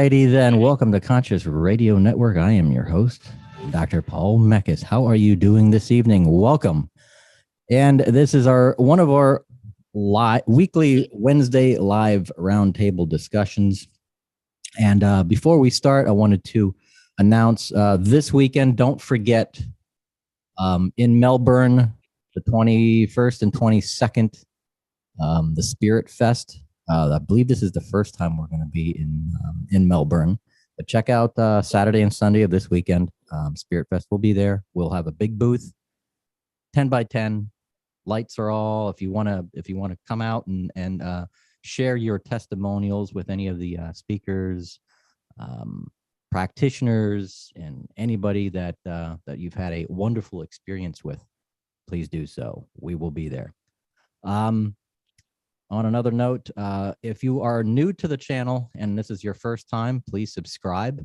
righty then. Welcome to Conscious Radio Network. I am your host, Dr. Paul Meckes. How are you doing this evening? Welcome. And this is one of our weekly Wednesday live roundtable discussions. And before we start, I wanted to announce this weekend, don't forget, in Melbourne, the 21st and 22nd, the Spirit Fest. I believe this is the first time we're going to be in Melbourne. But check out Saturday and Sunday of this weekend. Spirit Fest will be there. We'll have a big booth, 10 by 10. Lights are all. If you want to come out and share your testimonials with any of the speakers, practitioners, and anybody that you've had a wonderful experience with, please do so. We will be there. On another note, if you are new to the channel and this is your first time, please subscribe.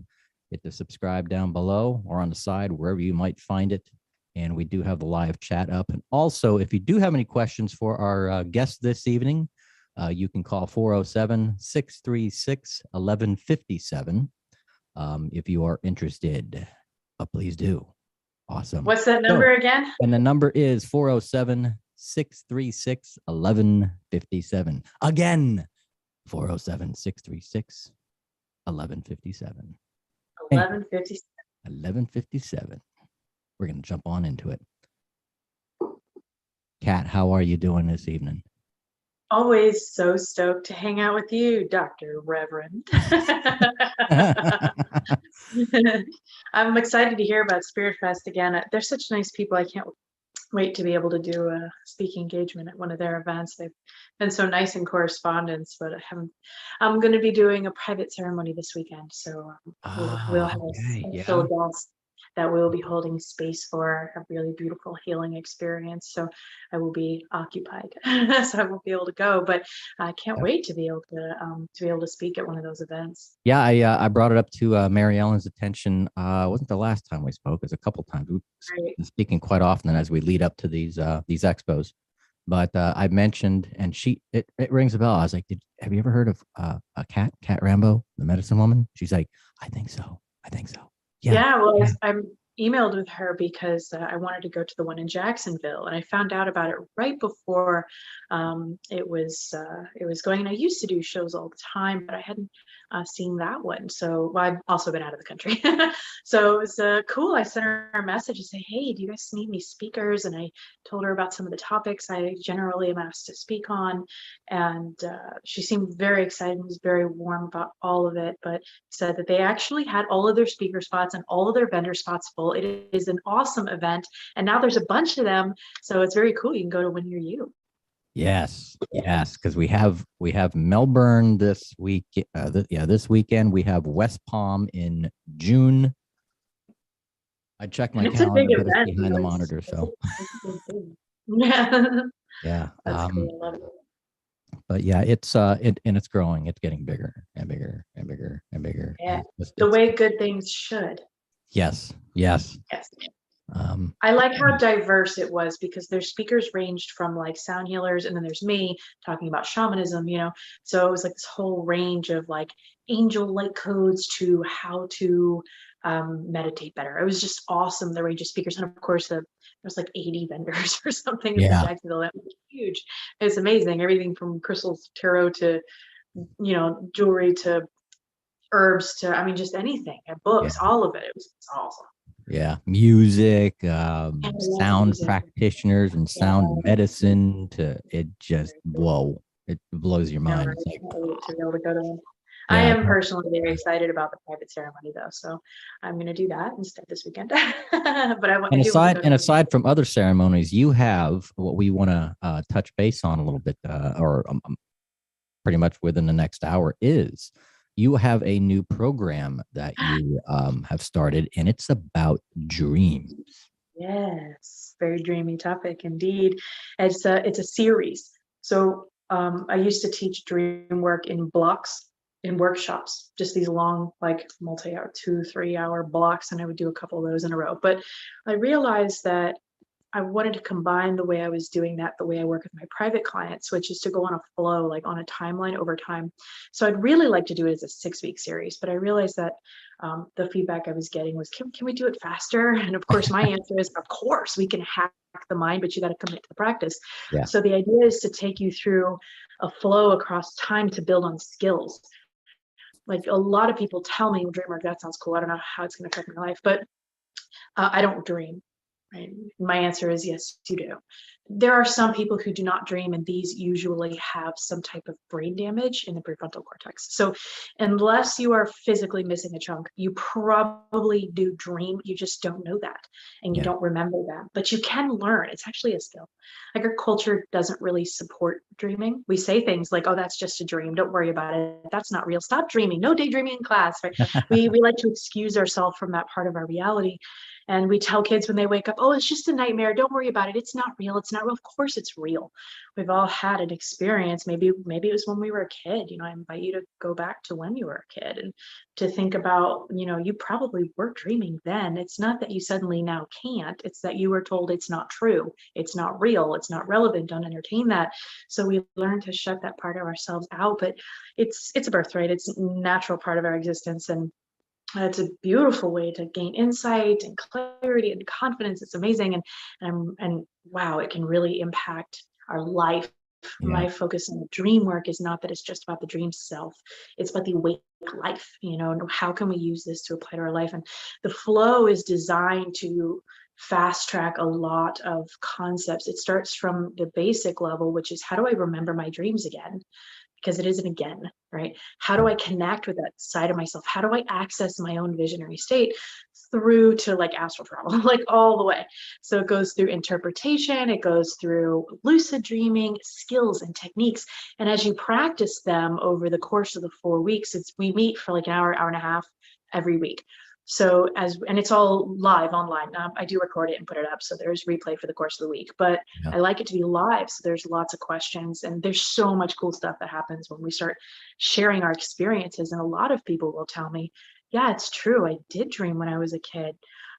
Hit the subscribe down below or on the side, wherever you might find it. And we do have the live chat up. And also, if you do have any questions for our guest this evening, you can call 407-636-1157 if you are interested. But please do. Awesome. What's that number again? And the number is 407-636-1157. Again, 407-636-1157. 1157. 1157. We're going to jump on into it. Kat, how are you doing this evening? Always so stoked to hang out with you, Dr. Reverend. I'm excited to hear about Spirit Fest again. They're such nice people. I can't wait to be able to do a speaking engagement at one of their events. They've been so nice in correspondence, but I'm going to be doing a private ceremony this weekend. So we'll have a special guest that we'll be holding space for, a really beautiful healing experience. So I will be occupied, so I won't be able to go, but I can't wait to be able to speak at one of those events. Yeah, I brought it up to Mary Ellen's attention. It wasn't the last time we spoke; it was a couple times. We've been speaking quite often as we lead up to these expos. But I mentioned, and it rings a bell. I was like, have you ever heard of a Kat Rambo, the medicine woman? She's like, I think so. Yeah, well, I emailed with her because I wanted to go to the one in Jacksonville, and I found out about it right before it was going. And I used to do shows all the time, but I hadn't seen that one. So I've also been out of the country. So it was cool. I sent her a message and say, hey, do you guys need any speakers? And I told her about some of the topics I generally am asked to speak on. And she seemed very excited, was very warm about all of it, but said that they actually had all of their speaker spots and all of their vendor spots full. It is an awesome event. And now there's a bunch of them. So it's very cool. You can go to one near you. Yes, because we have Melbourne this week. This weekend we have West Palm in June. I checked my calendar, but it's behind the monitor. So yeah, that's cool. I love it. But yeah, it's growing. It's getting bigger and bigger and bigger and bigger. Yeah, the way good things should. Yes. I like how diverse it was, because their speakers ranged from like sound healers, and then there's me talking about shamanism, so it was like this whole range of like angel light codes to how to meditate better. It was just awesome, the range of speakers. And of course there's like 80 vendors or something in Jacksonville. That was huge. It's amazing. Everything from crystals, tarot to jewelry to herbs to just anything, and books, all of it. It was awesome. Yeah, music, sound practitioners and sound medicine. It blows your mind. It's like, to be able to go to them. I am personally very excited about the private ceremony, though, so I'm going to do that instead this weekend. But aside from other ceremonies, you have what we want to touch base on a little bit, or pretty much within the next hour is. You have a new program that you have started, and it's about dreams. Yes, very dreamy topic indeed. It's a series. So I used to teach Dreamwork in blocks, in workshops, just these long, like multi-hour, 2-3 hour blocks, and I would do a couple of those in a row. But I realized that I wanted to combine the way I was doing that, the way I work with my private clients, which is to go on a flow, like on a timeline over time. So I'd really like to do it as a 6-week series, but I realized that the feedback I was getting was, can we do it faster? And of course, my answer is, of course, we can hack the mind, but you got to commit to the practice. Yeah. So the idea is to take you through a flow across time to build on skills. Like a lot of people tell me, Dreamwork, that sounds cool. I don't know how it's going to affect my life, but I don't dream. Right? My answer is yes, you do. There are some people who do not dream, and these usually have some type of brain damage in the prefrontal cortex. So unless you are physically missing a chunk, you probably do dream. You just don't know that, and you don't remember that. But you can learn. It's actually a skill. Like our culture doesn't really support dreaming. We say things like, oh, that's just a dream. Don't worry about it. That's not real. Stop dreaming. No daydreaming in class. Right? we like to excuse ourselves from that part of our reality. And we tell kids when they wake up, oh, it's just a nightmare. Don't worry about it. It's not real. It's not real. Of course it's real. We've all had an experience. Maybe it was when we were a kid. I invite you to go back to when you were a kid and to think about, you probably were dreaming then. It's not that you suddenly now can't. It's that you were told it's not true. It's not real. It's not relevant. Don't entertain that. So we learn to shut that part of ourselves out. But it's a birthright. It's a natural part of our existence. And it's a beautiful way to gain insight and clarity and confidence. It's amazing. And wow, it can really impact our life. Yeah. My focus on the dream work is not that it's just about the dream self. It's about the awake life, and how can we use this to apply to our life? And the flow is designed to fast track a lot of concepts. It starts from the basic level, which is, how do I remember my dreams again? Because it isn't again, right? How do I connect with that side of myself? How do I access my own visionary state through to like astral travel, like all the way? So it goes through interpretation, it goes through lucid dreaming, skills and techniques. And as you practice them over the course of the 4 weeks, we meet for like an hour and a half every week. So and it's all live online. I do record it and put it up, so there's replay for the course of the week, but I like it to be live. So there's lots of questions, and there's so much cool stuff that happens when we start sharing our experiences. And a lot of people will tell me, yeah, it's true. I did dream when I was a kid.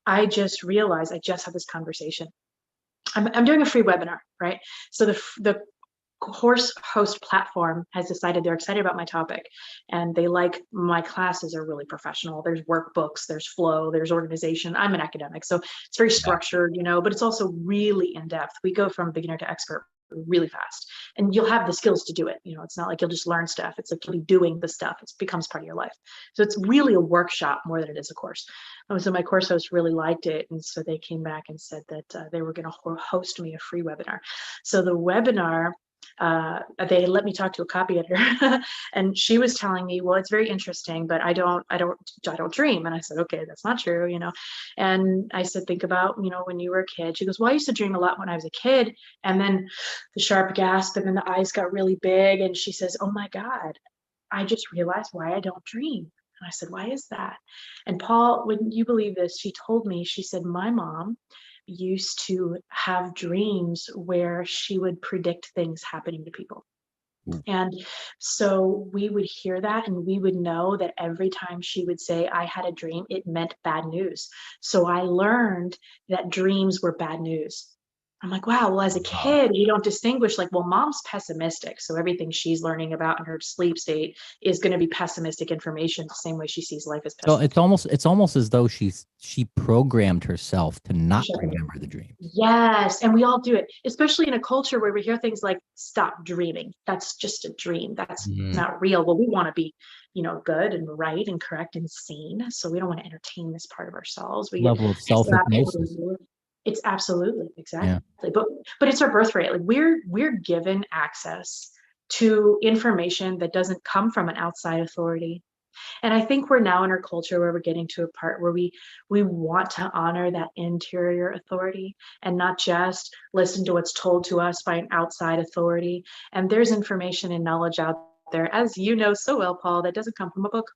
I just realized I just had this conversation. I'm doing a free webinar, right? So the course host platform has decided they're excited about my topic, and they like my classes are really professional. There's workbooks, there's flow, there's organization. I'm an academic, so it's very structured, but it's also really in depth. We go from beginner to expert really fast, and you'll have the skills to do it. It's not like you'll just learn stuff. It's like you'll be doing the stuff. It becomes part of your life. So it's really a workshop more than it is a course. So my course host really liked it, and so they came back and said that they were going to host me a free webinar. So the webinar, they let me talk to a copy editor, and she was telling me, well, it's very interesting, but I don't dream. And I said, okay, that's not true, And I said, think about, when you were a kid. She goes, well, I used to dream a lot when I was a kid. And then the sharp gasp, and then the eyes got really big, and she says, oh my God, I just realized why I don't dream. And I said, why is that? And Paul, wouldn't you believe this? She told me, she said, my mom used to have dreams where she would predict things happening to people. And so we would hear that, and we would know that every time she would say, I had a dream, it meant bad news. So I learned that dreams were bad news. I'm like, wow, well, as a kid, you don't distinguish, like, well, mom's pessimistic. So everything she's learning about in her sleep state is going to be pessimistic information, the same way she sees life as pessimistic. So it's almost as though she programmed herself to not remember the dream. Yes. And we all do it, especially in a culture where we hear things like, stop dreaming. That's just a dream. That's not real. Well, we want to be, good and right and correct and sane. So we don't want to entertain this part of ourselves. We level of self-hypnosis. It's absolutely, exactly. Yeah. But it's our birthright. Like we're given access to information that doesn't come from an outside authority. And I think we're now in our culture where we're getting to a part where we want to honor that interior authority and not just listen to what's told to us by an outside authority. And there's information and knowledge out there, as you know so well, Paul, that doesn't come from a book.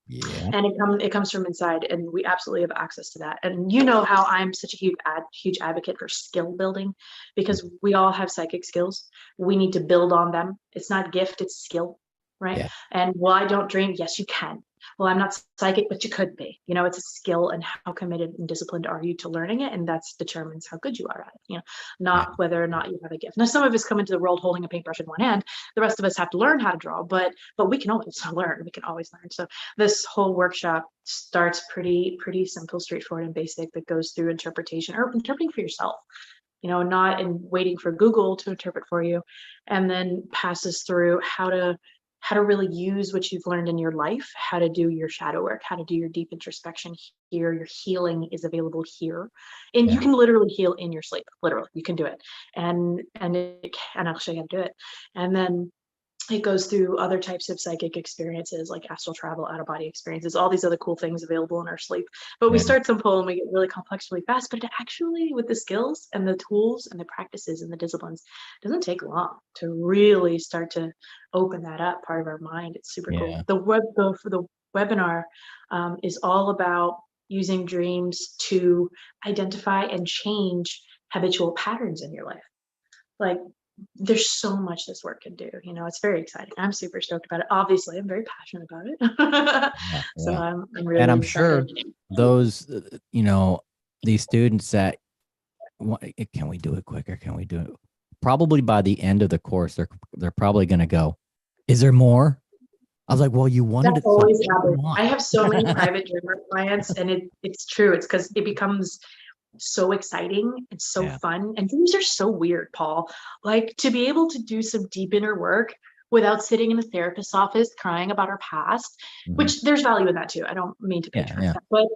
Yeah. And it comes from inside, and we absolutely have access to that. And you know how I'm such a huge advocate for skill building, because we all have psychic skills. We need to build on them. It's not gift, it's skill, right? Yeah. And while I don't dream, yes, you can. well, I'm not psychic, but you could be. It's a skill, and how committed and disciplined are you to learning it? And that's determines how good you are at it, not whether or not you have a gift. Now, some of us come into the world holding a paintbrush in one hand. The rest of us have to learn how to draw, but we can always learn. We can always learn. So this whole workshop starts pretty simple, straightforward, and basic, that goes through interpretation, or interpreting for yourself, not in waiting for Google to interpret for you, and then passes through how to really use what you've learned in your life, how to do your shadow work, how to do your deep introspection here. Your healing is available here, and you can literally heal in your sleep. Literally, you can do it, and I'll show you how to do it. And then it goes through other types of psychic experiences, like astral travel, out of body experiences, all these other cool things available in our sleep. But we start simple and we get really complex really fast. But it actually, with the skills and the tools and the practices and the disciplines, doesn't take long to really start to open that up part of our mind. It's super cool. The webinar is all about using dreams to identify and change habitual patterns in your life. Like, there's so much this work can do. It's very exciting. I'm super stoked about it. Obviously, I'm very passionate about it. So I'm really, and I'm excited. sure those, these students that, can we do it quicker? Can we do it? Probably by the end of the course, they're probably going to go, is there more? I was like, well, you wanted That it. always happens. I have so many private Dreamwork clients, and it's true. It's because it becomes so exciting and so fun. And dreams are so weird, Paul. Like, to be able to do some deep inner work without sitting in a therapist's office crying about our past, which there's value in that too. I don't mean to patronize that,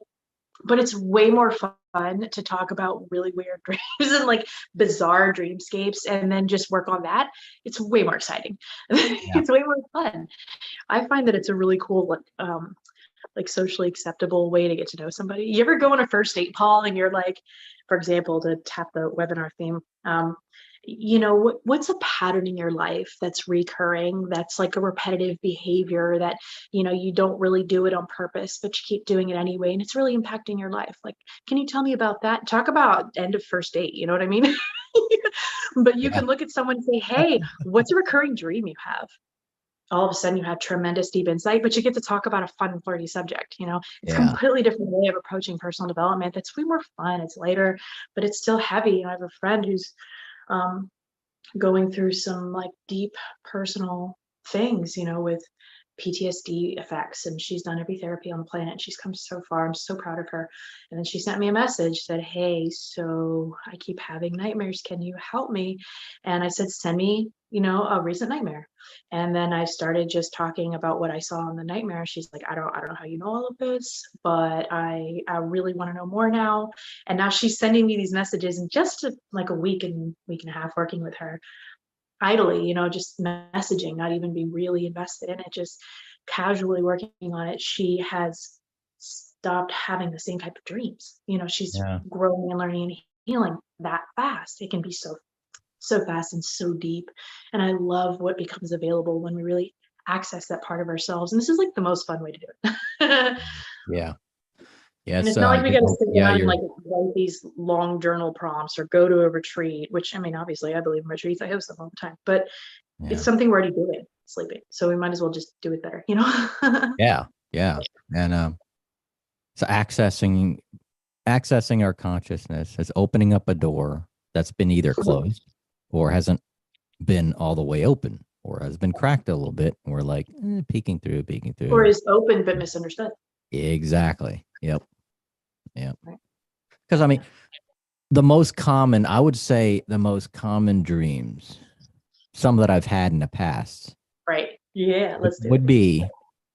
but it's way more fun to talk about really weird dreams and like bizarre dreamscapes, and then just work on that. It's way more exciting. It's way more fun. I find that it's a really cool, like socially acceptable way to get to know somebody. You ever go on a first date, Paul, and you're like, for example, to tap the webinar theme, what's a pattern in your life that's recurring, that's like a repetitive behavior that, you don't really do it on purpose, but you keep doing it anyway, and it's really impacting your life. Like, can you tell me about that? Talk about end of first date, you know what I mean? But you can look at someone and say, hey, what's a recurring dream you have? All of a sudden you have tremendous deep insight, but you get to talk about a fun, flirty subject. It's a completely different way of approaching personal development. That's way more fun. It's lighter, but it's still heavy. I have a friend who's going through some like deep personal things, with PTSD effects, and she's done every therapy on the planet. She's come so far. I'm so proud of her. And then she sent me a message, said, hey, so I keep having nightmares. Can you help me? And I said, send me, a recent nightmare. And then I started just talking about what I saw in the nightmare. She's like, I don't know how you know all of this, but I really want to know more now. And now she's sending me these messages in just like a week and a half working with her, idly, just messaging, not even being really invested in it, just casually working on it. She has stopped having the same type of dreams. She's growing and learning and healing that fast. It can be so fast and so deep. And I love what becomes available when we really access that part of ourselves. And this is like the most fun way to do it. And it's not like we got to sit down and like write these long journal prompts or go to a retreat, which, I mean, obviously I believe in retreats. I host them all the time, but it's something we're already doing, sleeping. So we might as well just do it better, Yeah. And so accessing our consciousness is opening up a door that's been either closed or hasn't been all the way open, or has been cracked a little bit. And we're like peeking through. Or is open but misunderstood. Exactly. Yep. Because I mean, I would say the most common dreams, some that I've had in the past, right? Yeah, would be,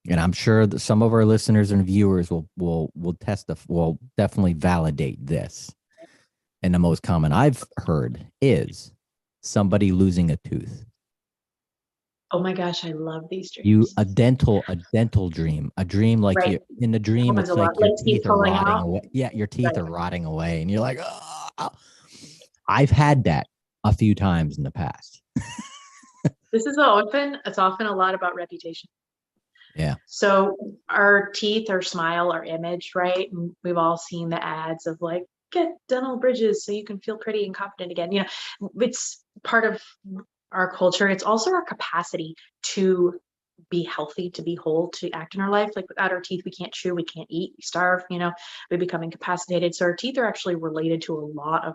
and I'm sure that some of our listeners and viewers will definitely validate this. And the most common I've heard is somebody losing a tooth. Oh my gosh, I love these dreams. A dental dream, a dream like you in the dream, it's like your teeth are rotting away. Yeah, your teeth are rotting away, and you're like, oh. I've had that a few times in the past. It's often a lot about reputation. Yeah. So our teeth, our smile, our image, right? And we've all seen the ads of like, get dental bridges so you can feel pretty and confident again. It's part of our culture. It's also our capacity to be healthy, to be whole, to act in our life. Like without our teeth, we can't chew, we can't eat, we starve, we become incapacitated. So our teeth are actually related to a lot of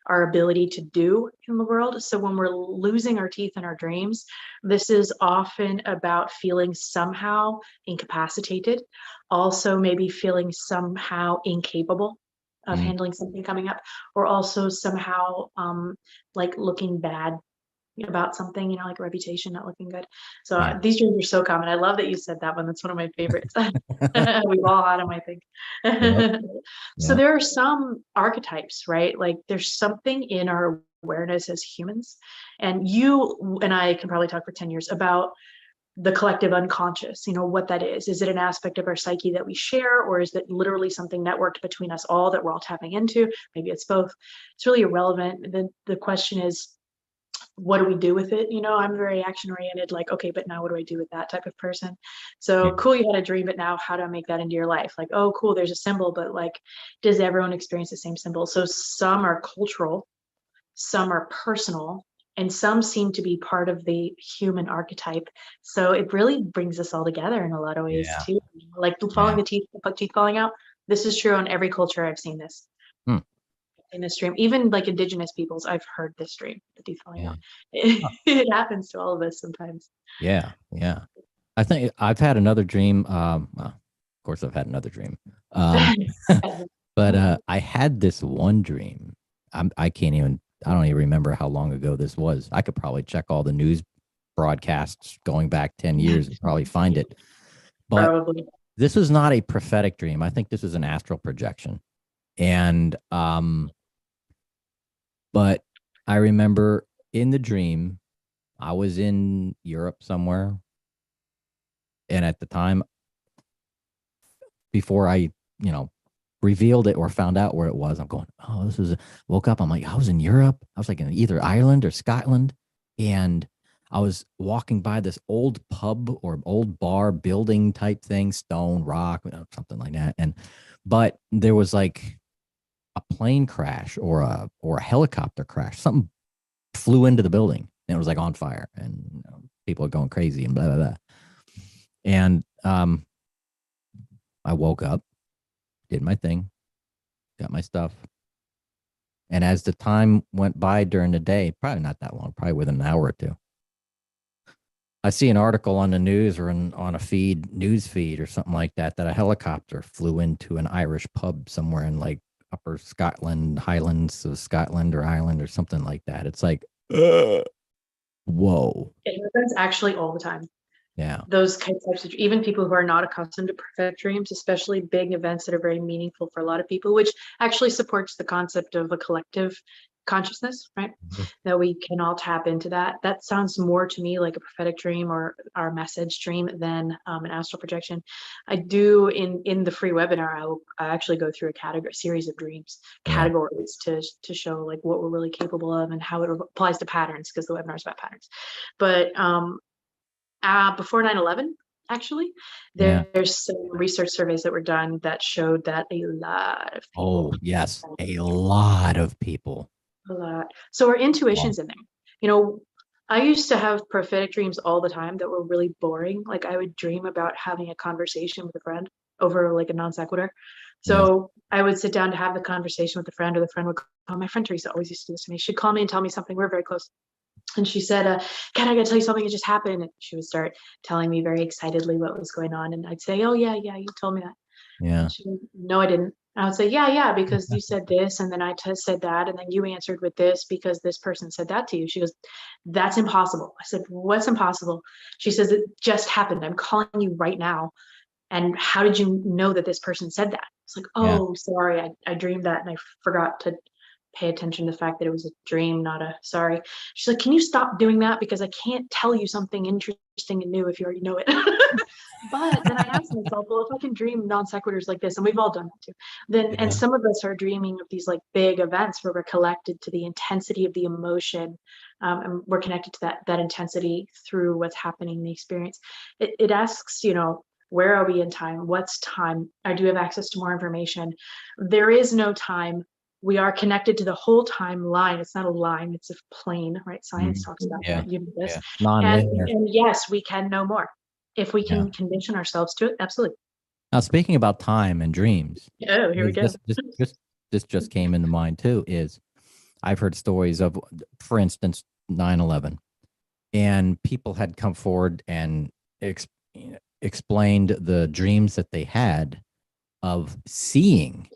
our ability to do in the world. So when we're losing our teeth in our dreams, this is often about feeling somehow incapacitated, also maybe feeling somehow incapable of handling something coming up, or also somehow like looking bad about something, like reputation not looking good. So these dreams are so common. I love that you said that one. That's one of my favorites. We've all had them, I think. Yep. So Yep. there are some archetypes, right? Like there's something in our awareness as humans, and you and I can probably talk for 10 years about the collective unconscious, what that is. Is it an aspect of our psyche that we share, or is it literally something networked between us all that we're all tapping into? Maybe it's both. It's really irrelevant. The question is, what do we do with it? I'm very action oriented, like, okay, but now what do I do with that type of person? So cool, you had a dream, but now how do I make that into your life? Like, oh, cool, there's a symbol, but like, does everyone experience the same symbol? So some are cultural, some are personal, and some seem to be part of the human archetype. So it really brings us all together in a lot of ways too. Like following the teeth falling out. This is true in every culture I've seen this. In this dream, even like indigenous peoples, I've heard this dream, the teeth falling out. It happens to all of us sometimes. Yeah. I think I've had another dream. Well, of course I've had another dream. But I had this one dream. I don't even remember how long ago this was. I could probably check all the news broadcasts going back 10 years and probably find it. But probably. This was not a prophetic dream. I think this was an astral projection. And but I remember in the dream, I was in Europe somewhere. And at the time, before I, revealed it or found out where it was, I'm going, oh, woke up. I'm like, I was in Europe. I was like in either Ireland or Scotland. And I was walking by this old pub or old bar building type thing, stone, rock, something like that. But there was like a plane crash or a helicopter crash. Something flew into the building and it was like on fire and people are going crazy and blah, blah, blah. And I woke up, did my thing, got my stuff. And as the time went by during the day, probably not that long, probably within an hour or two, I see an article on the news or on a news feed or something like that a helicopter flew into an Irish pub somewhere in like upper Scotland, Highlands of Scotland or Ireland or something like that. It's like, whoa. It happens actually all the time. Yeah. Those types of, even people who are not accustomed to prophetic dreams, especially big events that are very meaningful for a lot of people, which actually supports the concept of a collective consciousness, right? That we can all tap into that. That sounds more to me like a prophetic dream or our message dream than an astral projection. I do in the free webinar, I actually go through a series of dreams categories to show like what we're really capable of and how it applies to patterns, because the webinar is about patterns. But before 9/11, actually, there's some research surveys that were done that showed that a lot of people. Oh, yes. A lot of people. A lot. So our intuition's in there. I used to have prophetic dreams all the time that were really boring. Like I would dream about having a conversation with a friend over like a non sequitur. So I would sit down to have the conversation with a friend, or the friend would call. My friend Teresa always used to do this to me. She'd call me and tell me something. We're very close. And she said, Kat, I got to tell you something. It just happened. And she would start telling me very excitedly what was going on. And I'd say, oh, yeah, you told me that. Yeah. She would, no, I didn't. I would say, yeah, because you said this. And then I said that. And then you answered with this because this person said that to you. She goes, that's impossible. I said, what's impossible? She says, it just happened. I'm calling you right now. And how did you know that this person said that? It's like, oh, sorry. I dreamed that and I forgot to pay attention to the fact that it was a dream, not a sorry. She's like, can you stop doing that? Because I can't tell you something interesting and new if you already know it. But then I asked myself, well, if I can dream non sequiturs like this, and we've all done that too, then, and some of us are dreaming of these like big events where we're collected to the intensity of the emotion. And we're connected to that intensity through what's happening in the experience. It asks, where are we in time? What's time? I do have access to more information. There is no time. We are connected to the whole timeline. It's not a line, it's a plane, right? Science talks about that. You know this. Non-linear. And yes, we can know more. if we can condition ourselves to it, absolutely. Now, speaking about time and dreams, Oh, here we go. This just came into mind too. Is I've heard stories of, for instance, 9/11, and people had come forward and explained the dreams that they had of seeing,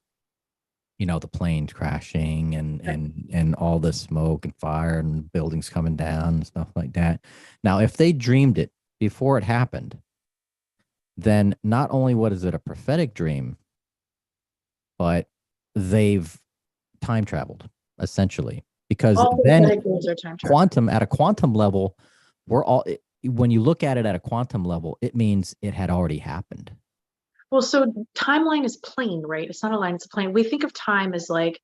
the planes crashing and all the smoke and fire and buildings coming down and stuff like that. Now, if they dreamed it before it happened, then not only what is it a prophetic dream, but they've time traveled essentially, because all then at a quantum level, when you look at it at a quantum level, it means it had already happened. Well, so timeline is plane, right? It's not a line, it's a plane. We think of time as like,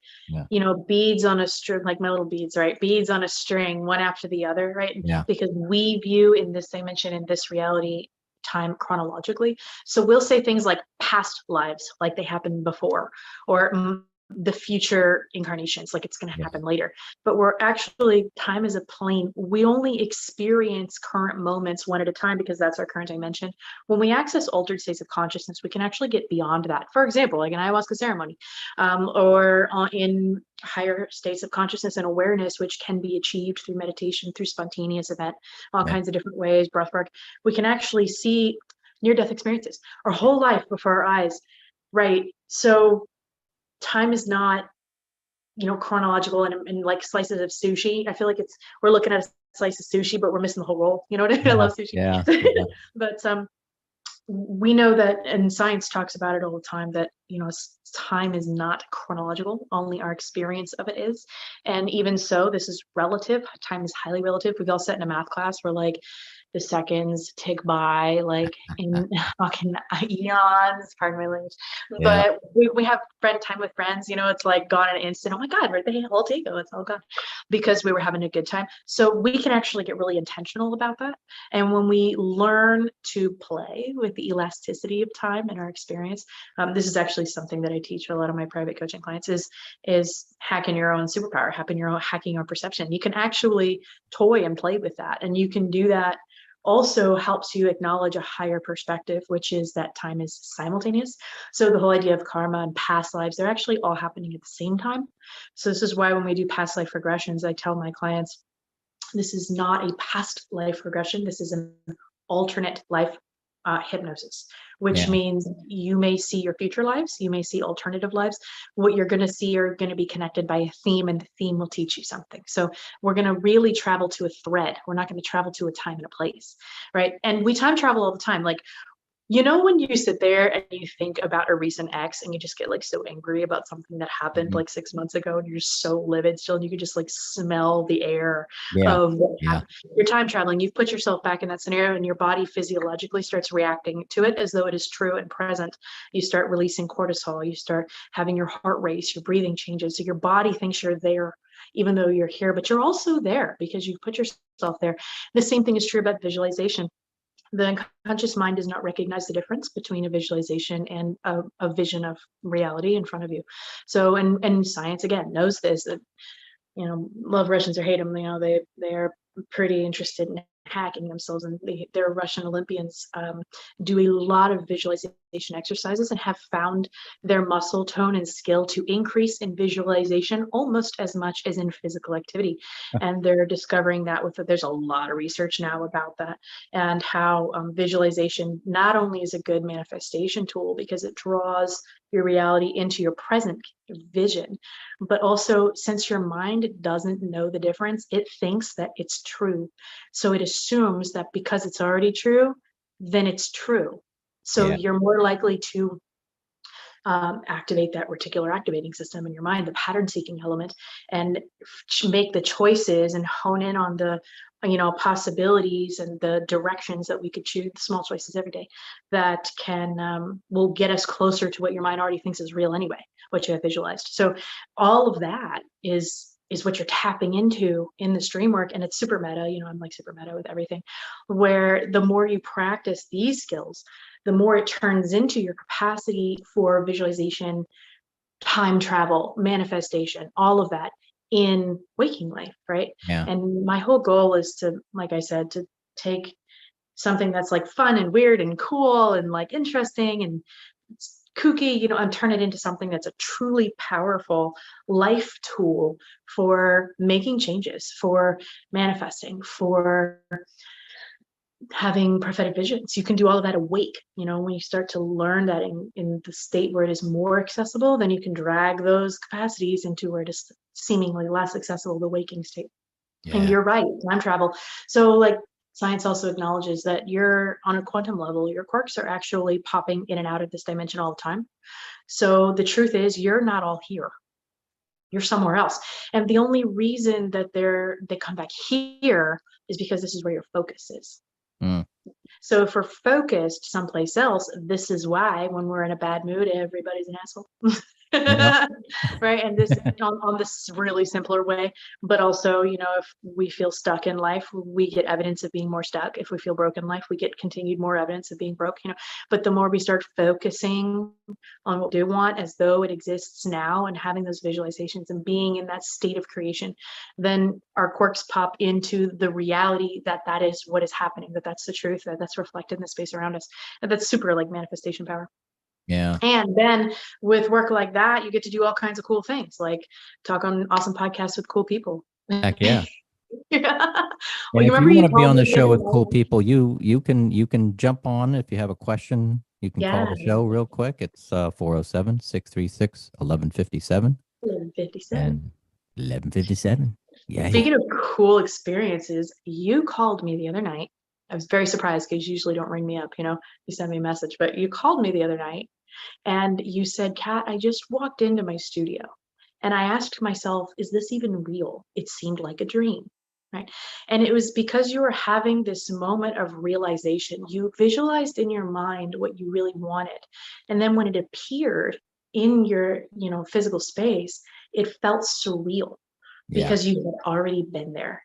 beads on a string, like my little beads, right? Beads on a string, one after the other, right? Yeah. Because we view in this dimension, in this reality, time chronologically. So we'll say things like past lives, like they happened before, or the future incarnations, like it's going to happen later. But we're actually, time is a plane. We only experience current moments one at a time because that's our current dimension. When we access altered states of consciousness, we can actually get beyond that. For example, like an ayahuasca ceremony, or in higher states of consciousness and awareness, which can be achieved through meditation, through spontaneous event, all kinds of different ways, breath work. We can actually see near-death experiences, our whole life before our eyes, right? So time is not, chronological and like slices of sushi. I feel like we're looking at a slice of sushi, but we're missing the whole roll. You know what I mean? I love sushi. Yeah. But we know that, and science talks about it all the time, that time is not chronological, only our experience of it is. And even so, this is relative. Time is highly relative. We've all sat in a math class where like the seconds tick by like in fucking eons, pardon my language. But we have time with friends, it's like gone in an instant. Oh my God, where'd the whole day go? It's all gone because we were having a good time. So we can actually get really intentional about that. And when we learn to play with the elasticity of time in our experience, this is actually something that I teach a lot of my private coaching clients is hacking your own superpower, hacking your perception. You can actually toy and play with that. And you can do that. Also helps you acknowledge a higher perspective, which is that time is simultaneous. So the whole idea of karma and past lives, they're actually all happening at the same time. So this is why when we do past life regressions, I tell my clients, this is not a past life regression. This is an alternate life hypnosis, which means you may see your future lives, you may see alternative lives. What you're going to see are going to be connected by a theme, and the theme will teach you something. So we're going to really travel to a thread. We're not going to travel to a time and a place, right? And we time travel all the time. Like, when you sit there and you think about a recent ex and you just get like so angry about something that happened like 6 months ago, and you're just so livid still, and you could just like smell the air of what happened. You're time traveling. You've put yourself back in that scenario, and your body physiologically starts reacting to it as though it is true and present. You start releasing cortisol. You start having your heart race, your breathing changes. So your body thinks you're there, even though you're here, but you're also there because you've put yourself there. The same thing is true about visualization. The unconscious mind does not recognize the difference between a visualization and a vision of reality in front of you. So, and science again knows this, that, love Russians or hate them, they're pretty interested in hacking themselves, and their Russian Olympians do a lot of visualization exercises and have found their muscle tone and skill to increase in visualization almost as much as in physical activity. And they're discovering that there's a lot of research now about that, and how visualization not only is a good manifestation tool because it draws your reality into your present vision, but also since your mind doesn't know the difference, it thinks that it's true. So it assumes that because it's already true, then it's true. So you're more likely to activate that reticular activating system in your mind, the pattern seeking element, and make the choices and hone in on the possibilities and the directions that we could choose, the small choices every day that will get us closer to what your mind already thinks is real anyway, what you have visualized. So all of that is what you're tapping into in this Dreamwork. And it's super meta. I'm like super meta with everything, where the more you practice these skills, the more it turns into your capacity for visualization, time travel, manifestation, all of that in waking life, right? And my whole goal is to, like I said, to take something that's like fun and weird and cool and like interesting and kooky, and turn it into something that's a truly powerful life tool for making changes, for manifesting, for having prophetic visions. You can do all of that awake. When you start to learn that in the state where it is more accessible, then you can drag those capacities into where it is seemingly less accessible, the waking state. Yeah. And you're right, time travel. So like science also acknowledges that you're on a quantum level, your quarks are actually popping in and out of this dimension all the time. So the truth is you're not all here. You're somewhere else. And the only reason that they come back here is because this is where your focus is. Mm. So if we're focused someplace else, this is why when we're in a bad mood, everybody's an asshole. Yep. Right. And this on this really simpler way, but also, if we feel stuck in life, we get evidence of being more stuck. If we feel broken in life, we get continued more evidence of being broke, but the more we start focusing on what we do want as though it exists now and having those visualizations and being in that state of creation, then our quirks pop into the reality that is what is happening, that's the truth, that's reflected in the space around us. And that's super like manifestation power. Yeah. And then with work like that, you get to do all kinds of cool things, like talk on awesome podcasts with cool people. Heck yeah. Yeah. Well, if you want to be on the show with cool people, you can jump on if you have a question. You can call the show real quick. It's 407-636-1157. 1157. And 1157. Yeah. Speaking of cool experiences, you called me the other night. I was very surprised because you usually don't ring me up, you send me a message, but you called me the other night and you said, Kat, I just walked into my studio and I asked myself, is this even real? It seemed like a dream, right? And it was because you were having this moment of realization. You visualized in your mind what you really wanted. And then when it appeared in your, physical space, it felt surreal because you had already been there.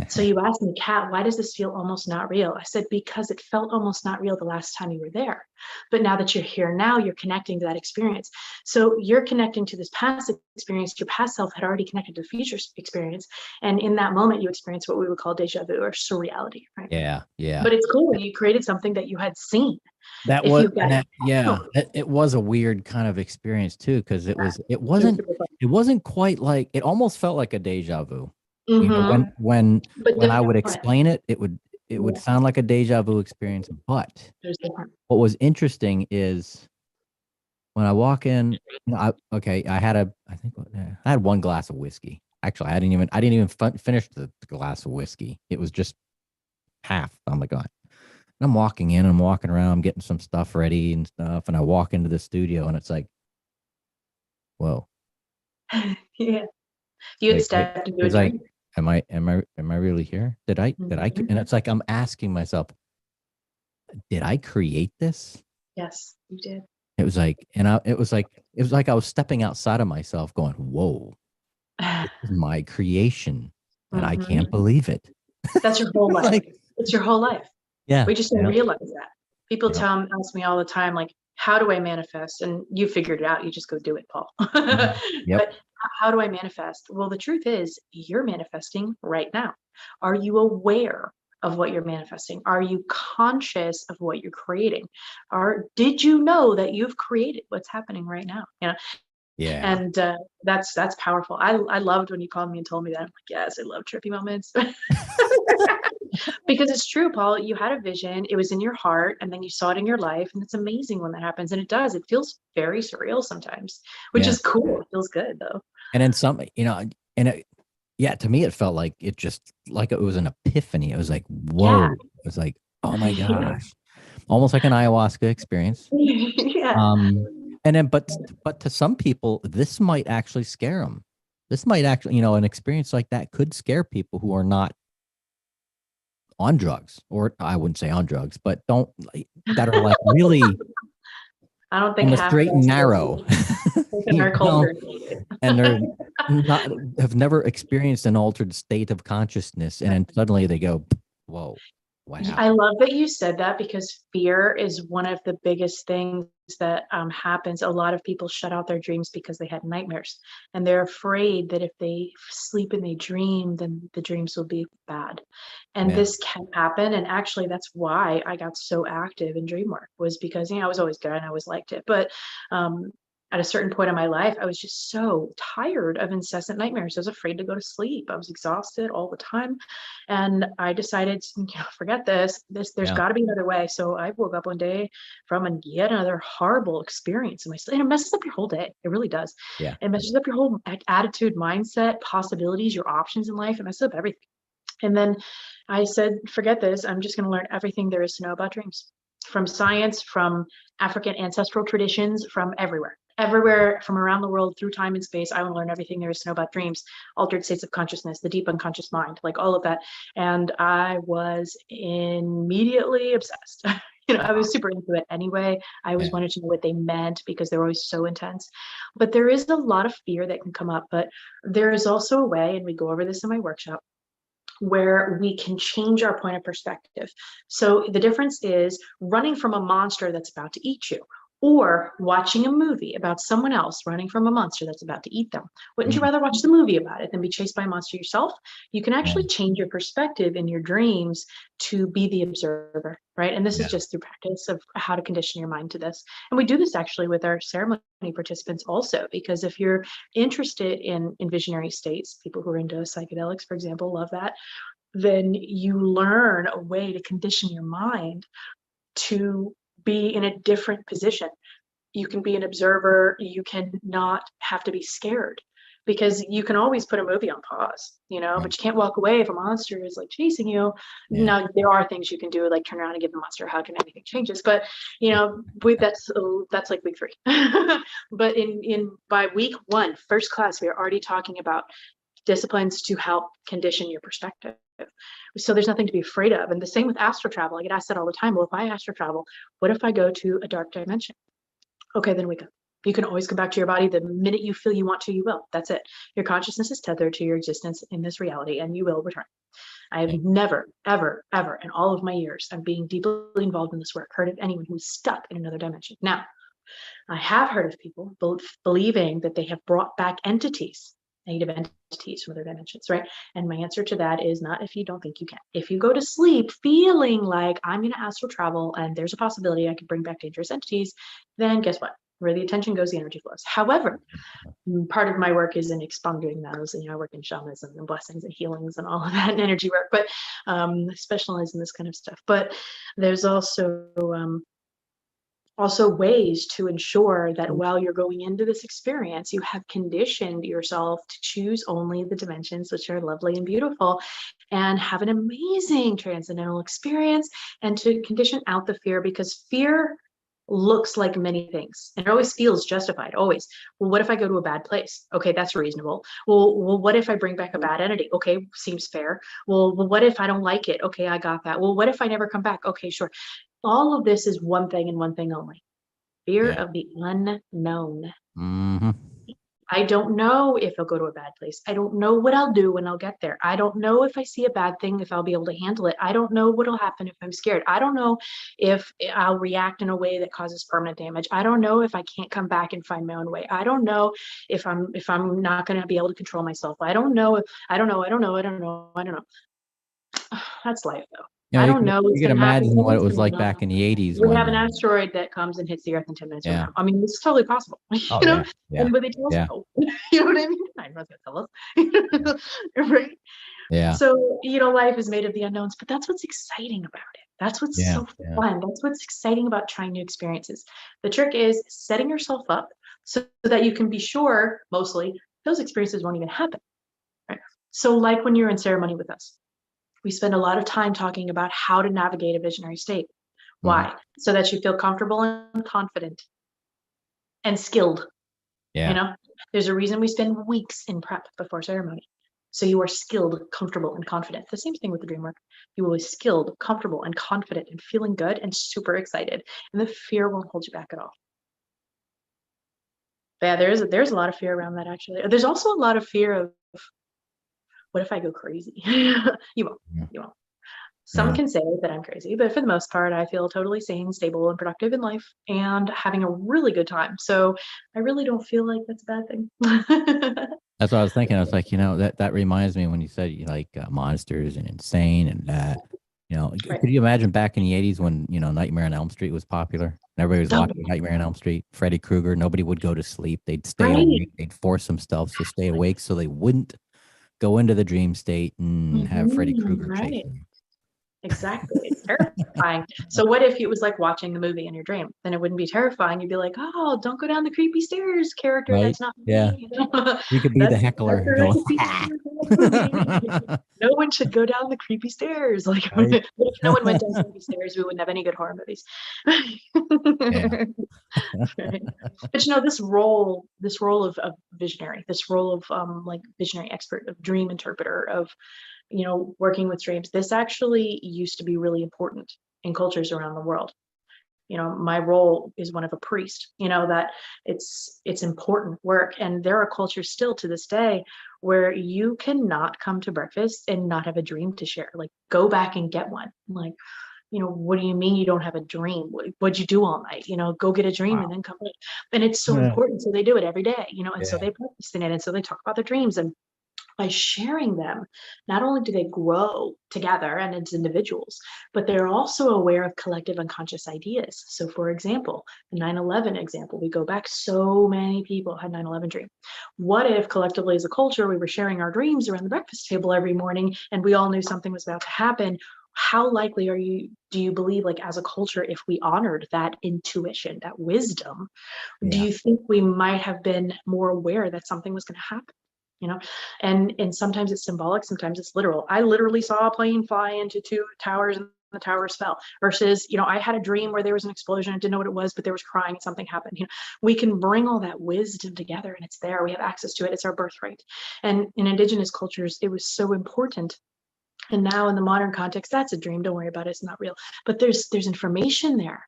So you asked me, Kat, why does this feel almost not real? I said, because it felt almost not real the last time you were there. But now that you're here now, you're connecting to that experience. So you're connecting to this past experience. Your past self had already connected to the future experience. And in that moment, you experienced what we would call deja vu or surreality, right? Yeah, yeah. But it's cool. You created something that you had seen. It was a weird kind of experience too, because it wasn't quite like, it almost felt like a deja vu. Mm-hmm. When I would explain it, it would sound like a deja vu experience. But what was interesting is when I walk in, I had one glass of whiskey. Actually, I didn't even finish the glass of whiskey. It was just half. I'm like, God. And I'm walking in, I'm walking around, I'm getting some stuff ready and stuff, and I walk into the studio, and it's like, whoa. Yeah, you had stepped into a dream. Am I really here? Did I? And it's like, I'm asking myself, did I create this? Yes, you did. It was like, it was like I was stepping outside of myself going, whoa, this is my creation. And I can't believe it. That's your whole life. It's your whole life. Yeah. We just don't realize that. People ask me all the time, like, how do I manifest? And you figured it out. You just go do it, Paul. But how do I manifest? Well, the truth is you're manifesting right now. Are you aware of what you're manifesting? Are you conscious of what you're creating? Or did you know that you've created what's happening right now? Yeah. And that's powerful. I loved when you called me and told me that. I'm like, yes, I love trippy moments. Because it's true, Paul. You had a vision, it was in your heart, and then you saw it in your life. And it's amazing when that happens. And it does. It feels very surreal sometimes, which is cool. It feels good though. And then some, to me, it felt like it was an epiphany. It was like, whoa. Yeah. It was like, oh my gosh. Almost like an ayahuasca experience. Yeah. And then, but to some people, this might actually scare them. This might actually, an experience like that could scare people who are not on drugs, or I wouldn't say on drugs, but that are like really, I don't think on the straight and narrow, and they're have never experienced an altered state of consciousness, and then suddenly they go, whoa. Wow. I love that you said that, because fear is one of the biggest things that happens. A lot of people shut out their dreams because they had nightmares, and they're afraid that if they sleep and they dream, then the dreams will be bad. And Yeah. this can happen. And actually, that's why I got so active in Dreamwork, was because, I was always good and I always liked it. But um, at a certain point in my life, I was just so tired of incessant nightmares. I was afraid to go to sleep. I was exhausted all the time. And I decided, forget this. There's Yeah. got to be another way. So I woke up one day from yet another horrible experience in my sleep. And it messes up your whole day. It really does. Yeah. It messes up your whole attitude, mindset, possibilities, your options in life. It messes up everything. And then I said, forget this. I'm just going to learn everything there is to know about dreams, from science, from African ancestral traditions, from everywhere from around the world, through time and space. I want to learn everything there is to know about dreams, altered states of consciousness, the deep unconscious mind, like all of that. And I was immediately obsessed. I was super into it anyway. I always wanted to know what they meant, because they were always so intense. But there is a lot of fear that can come up. But there is also a way, and we go over this in my workshop, where we can change our point of perspective. So the difference is running from a monster that's about to eat you, or watching a movie about someone else running from a monster that's about to eat them. Wouldn't you rather watch the movie about it than be chased by a monster yourself? You can actually change your perspective in your dreams to be the observer, right? And this is just through practice of how to condition your mind to this. And we do this actually with our ceremony participants also, because if you're interested in visionary states, people who are into psychedelics, for example, love that, then you learn a way to condition your mind to be in a different position. You can be an observer. You can not have to be scared, because you can always put a movie on pause, but you can't walk away if a monster is like chasing you. Now, there are things you can do, like turn around and give the monster a hug and anything changes. But, that's like week 3. But by week 1, first class, we are already talking about disciplines to help condition your perspective. So there's nothing to be afraid of. And the same with astral travel. I get asked that all the time. Well, if I astral travel, what if I go to a dark dimension? Okay, then wake up. You can always come back to your body the minute you feel you want to. You will. That's it. Your consciousness is tethered to your existence in this reality, and you will return. I have never, ever, ever in all of my years of being deeply involved in this work heard of anyone who's stuck in another dimension. Now, I have heard of people believing that they have brought back entities, negative entities from other dimensions, right? And my answer to that is not if you don't think you can. If you go to sleep feeling like I'm going to astral travel and there's a possibility I could bring back dangerous entities, then guess what? Where the attention goes, the energy flows. However, part of my work is in expunging those, and I work in shamanism and blessings and healings and all of that and energy work, but specialize in this kind of stuff. But there's also ways to ensure that while you're going into this experience, you have conditioned yourself to choose only the dimensions which are lovely and beautiful, and have an amazing transcendental experience, and to condition out the fear, because fear looks like many things and it always feels justified. Always. Well, what if I go to a bad place? Okay, that's reasonable. Well, what if I bring back a bad entity? Okay, seems fair. Well, what if I don't like it? Okay, I got that. Well, what if I never come back? Okay, sure. All of this is one thing and one thing only: fear of the unknown. I don't know if I'll go to a bad place. I don't know what I'll do when I'll get there. I don't know if I see a bad thing, if I'll be able to handle it. I don't know what'll happen if I'm scared. I don't know if I'll react in a way that causes permanent damage. I don't know if I can't come back and find my own way. I don't know if I'm not going to be able to control myself. I don't know. I don't know. That's life, though. Yeah, I don't know what's you can going to happen. imagine what it was like back in the 80s We when have an asteroid that comes and hits the Earth in 10 minutes from now. I mean, this is totally possible. Oh, And when they tell us no, you know what I mean? I'm not going to tell us. Right? Yeah. So, life is made of the unknowns, but that's what's exciting about it. That's what's so fun. That's what's exciting about trying new experiences. The trick is setting yourself up so that you can be sure, mostly, those experiences won't even happen. Right? So like when you're in ceremony with us, we spend a lot of time talking about how to navigate a visionary state. Why? So that you feel comfortable and confident and skilled. There's a reason we spend weeks in prep before ceremony. So you are skilled, comfortable, and confident. The same thing with the dream work. You will be skilled, comfortable, and confident, and feeling good and super excited. And the fear won't hold you back at all. But yeah, there's a lot of fear around that, actually. There's also a lot of fear of, what if I go crazy? You won't. Some can say that I'm crazy, but for the most part, I feel totally sane, stable, and productive in life and having a really good time. So I really don't feel like that's a bad thing. That's what I was thinking. I was like, that reminds me when you said you like monsters and insane and that. Right. Could you imagine back in the 80s when, Nightmare on Elm Street was popular? And everybody was watching Nightmare on Elm Street, Freddy Krueger. Nobody would go to sleep. They'd stay awake. They'd force themselves to stay awake so they wouldn't go into the dream state and have Freddy Krueger chase them. Exactly. It's terrifying. So what if it was like watching the movie in your dream? Then it wouldn't be terrifying. You'd be like, oh, don't go down the creepy stairs, character. Right? That's not Yeah. me. You could be the heckler. No one should go down the creepy stairs. Like, Right? if no one went down the creepy stairs, we wouldn't have any good horror movies. Yeah. Right. But this role of visionary, this role of like visionary expert, of dream interpreter, of working with dreams, this actually used to be really important in cultures around the world. My role is one of a priest, that it's important work. And there are cultures still to this day where you cannot come to breakfast and not have a dream to share. Like, go back and get one. Like, what do you mean you don't have a dream? What'd you do all night? Go get a dream. Wow. And then come in. And it's so important. So they do it every day, and so they practice in it. And so they talk about their dreams. And by sharing them, not only do they grow together and as individuals, but they're also aware of collective unconscious ideas. So for example, the 9/11 example, we go back, so many people had 9/11 dream. What if collectively as a culture, we were sharing our dreams around the breakfast table every morning and we all knew something was about to happen? How likely do you believe, like, as a culture, if we honored that intuition, that wisdom, do you think we might have been more aware that something was going to happen? And sometimes it's symbolic, sometimes it's literal. I literally saw a plane fly into two towers and the towers fell, versus, I had a dream where there was an explosion. I didn't know what it was, but there was crying and something happened. We can bring all that wisdom together and it's there. We have access to it. It's our birthright. And in indigenous cultures, it was so important. And now in the modern context, that's a dream. Don't worry about it. It's not real. But there's information there.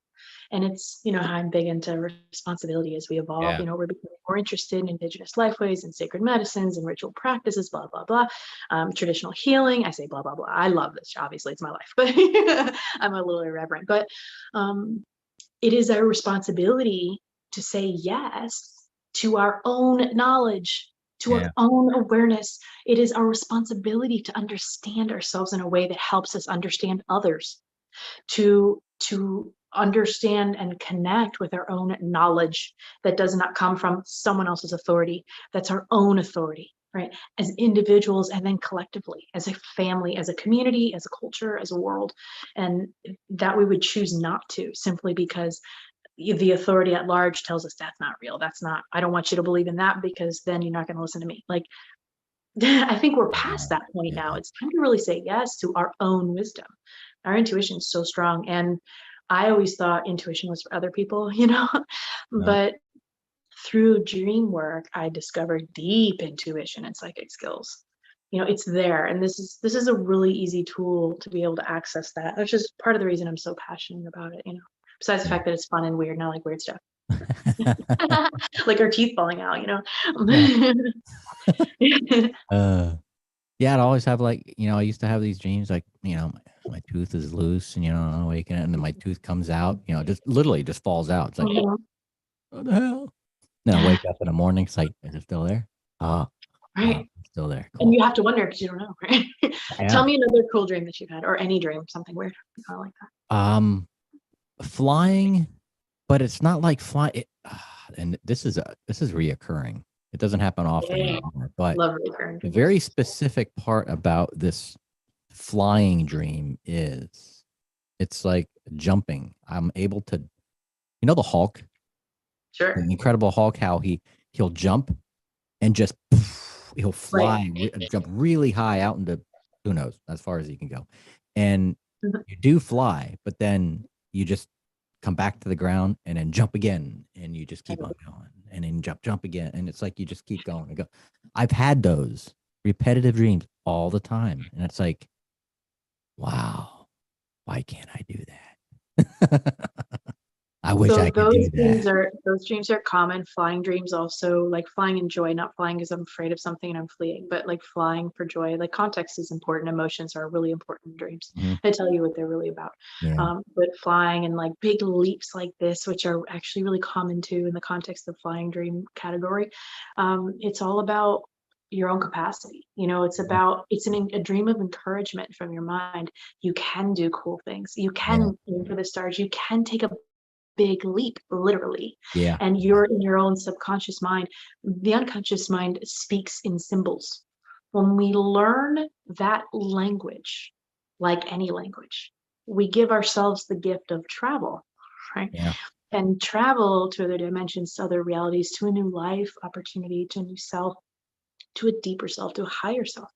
And it's, how I'm big into responsibility as we evolve. We're becoming more interested in indigenous lifeways and sacred medicines and ritual practices, blah, blah, blah. Traditional healing. I say blah, blah, blah. I love this. Obviously, it's my life, but I'm a little irreverent. But it is our responsibility to say yes to our own knowledge, to our own awareness. It is our responsibility to understand ourselves in a way that helps us understand others, to understand and connect with our own knowledge that does not come from someone else's authority. That's our own authority, right? As individuals, and then collectively, as a family, as a community, as a culture, as a world. And that we would choose not to, simply because the authority at large tells us that's not real. That's not, I don't want you to believe in that, because then you're not going to listen to me. Like, I think we're past that point now. It's time to really say yes to our own wisdom. Our intuition is so strong. And I always thought intuition was for other people, but through dream work, I discovered deep intuition and psychic skills. It's there. And this is a really easy tool to be able to access that. That's just part of the reason I'm so passionate about it, besides the fact that it's fun and weird, and I like weird stuff. Like our teeth falling out, I'd always have, like, I used to have these dreams, like, my tooth is loose and, I'm awakening it, and then my tooth comes out, just literally just falls out. It's like, what the hell? Then I wake up in the morning, it's like, is it still there? Right. It's still there. Cool. And you have to wonder because you don't know, right? Tell me another cool dream that you've had, or any dream, something weird, kind of like that. Flying, but it's not like flying. And this is reoccurring. It doesn't happen often anymore, but a very specific part about this flying dream is it's like jumping. I'm able to, the Hulk, sure, the Incredible Hulk, how he'll jump and just he'll fly, jump really high out into, who knows, as far as he can go. And you do fly, but then you just come back to the ground and then jump again, and you just keep on going, and then jump again, and it's like you just keep going and go. I've had those repetitive dreams all the time, and it's like, wow, why can't I do that? I wish I could do that. Those dreams are common. Flying dreams also, like flying in joy, not flying because I'm afraid of something and I'm fleeing, but like flying for joy. Like context is important. Emotions are really important in dreams. Mhm. They tell you what they're really about. Yeah. But flying and like big leaps like this, which are actually really common too in the context of flying dream category, it's all about your own capacity. It's Mhm. about, a dream of encouragement from your mind. You can do cool things. You Yeah. can aim for the stars. You can take a big leap, literally. Yeah. And you're in your own subconscious mind. The unconscious mind speaks in symbols. When we learn that language, like any language, we give ourselves the gift of travel, right? Yeah. And travel to other dimensions, to other realities, to a new life opportunity, to a new self, to a deeper self, to a higher self.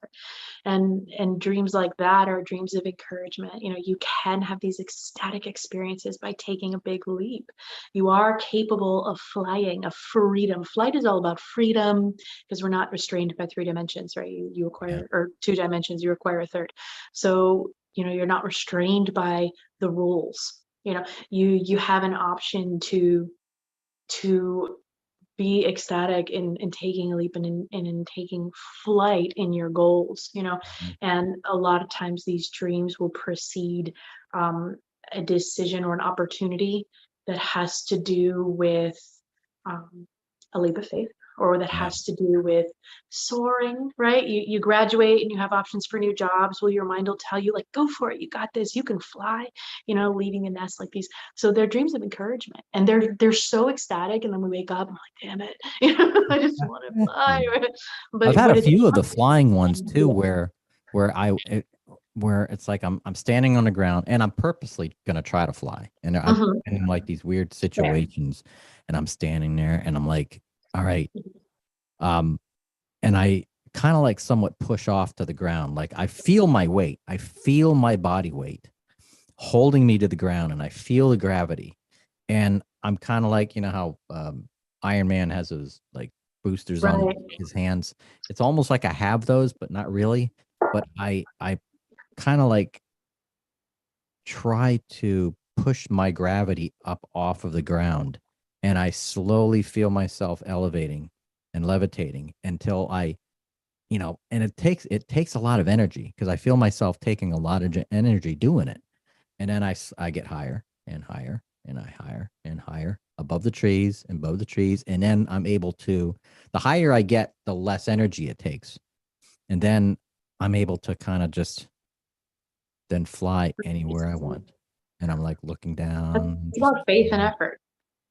And dreams like that are dreams of encouragement. You can have these ecstatic experiences by taking a big leap. You are capable of flying, of freedom. Flight is all about freedom because we're not restrained by 3 dimensions, right? You Yeah. acquire, or 2 dimensions, you acquire a third. So you're not restrained by the rules. You have an option to be ecstatic in taking a leap and in taking flight in your goals. Mhm. And a lot of times these dreams will precede a decision or an opportunity that has to do with um, a leap of faith, or that Yeah. has to do with soaring, right? You graduate and you have options for new jobs. Well, your mind will tell you, like, go for it, you got this, you can fly, leaving a nest like these. So they're dreams of encouragement, and they're so ecstatic, and then we wake up, I'm like, damn it, I just want to fly. Yeah. Right? I've But had a it's few of the flying ones fun. too, where it's like I'm standing on the ground and I'm purposely gonna try to fly, and I've Mhm. been in like these weird Yeah. situations, and I'm standing there and I'm like, all right, um, and I kind of like somewhat push off to the ground, like I feel my weight, I feel my body weight holding me to the ground, and I feel the gravity, and I'm kind of like, how Iron Man has those like boosters on Right. his hands. It's almost like I have those, but not really. But I kind of like try to push my gravity up off of the ground, and I slowly feel myself elevating and levitating until and it takes a lot of energy because I feel myself taking a lot of energy doing it. And then I get higher and higher and higher and higher above the trees and above the trees. And then I'm able to, the higher I get, the less energy it takes. And then I'm able to kind of just then fly anywhere I want. And I'm like looking down, It's just, about faith and effort.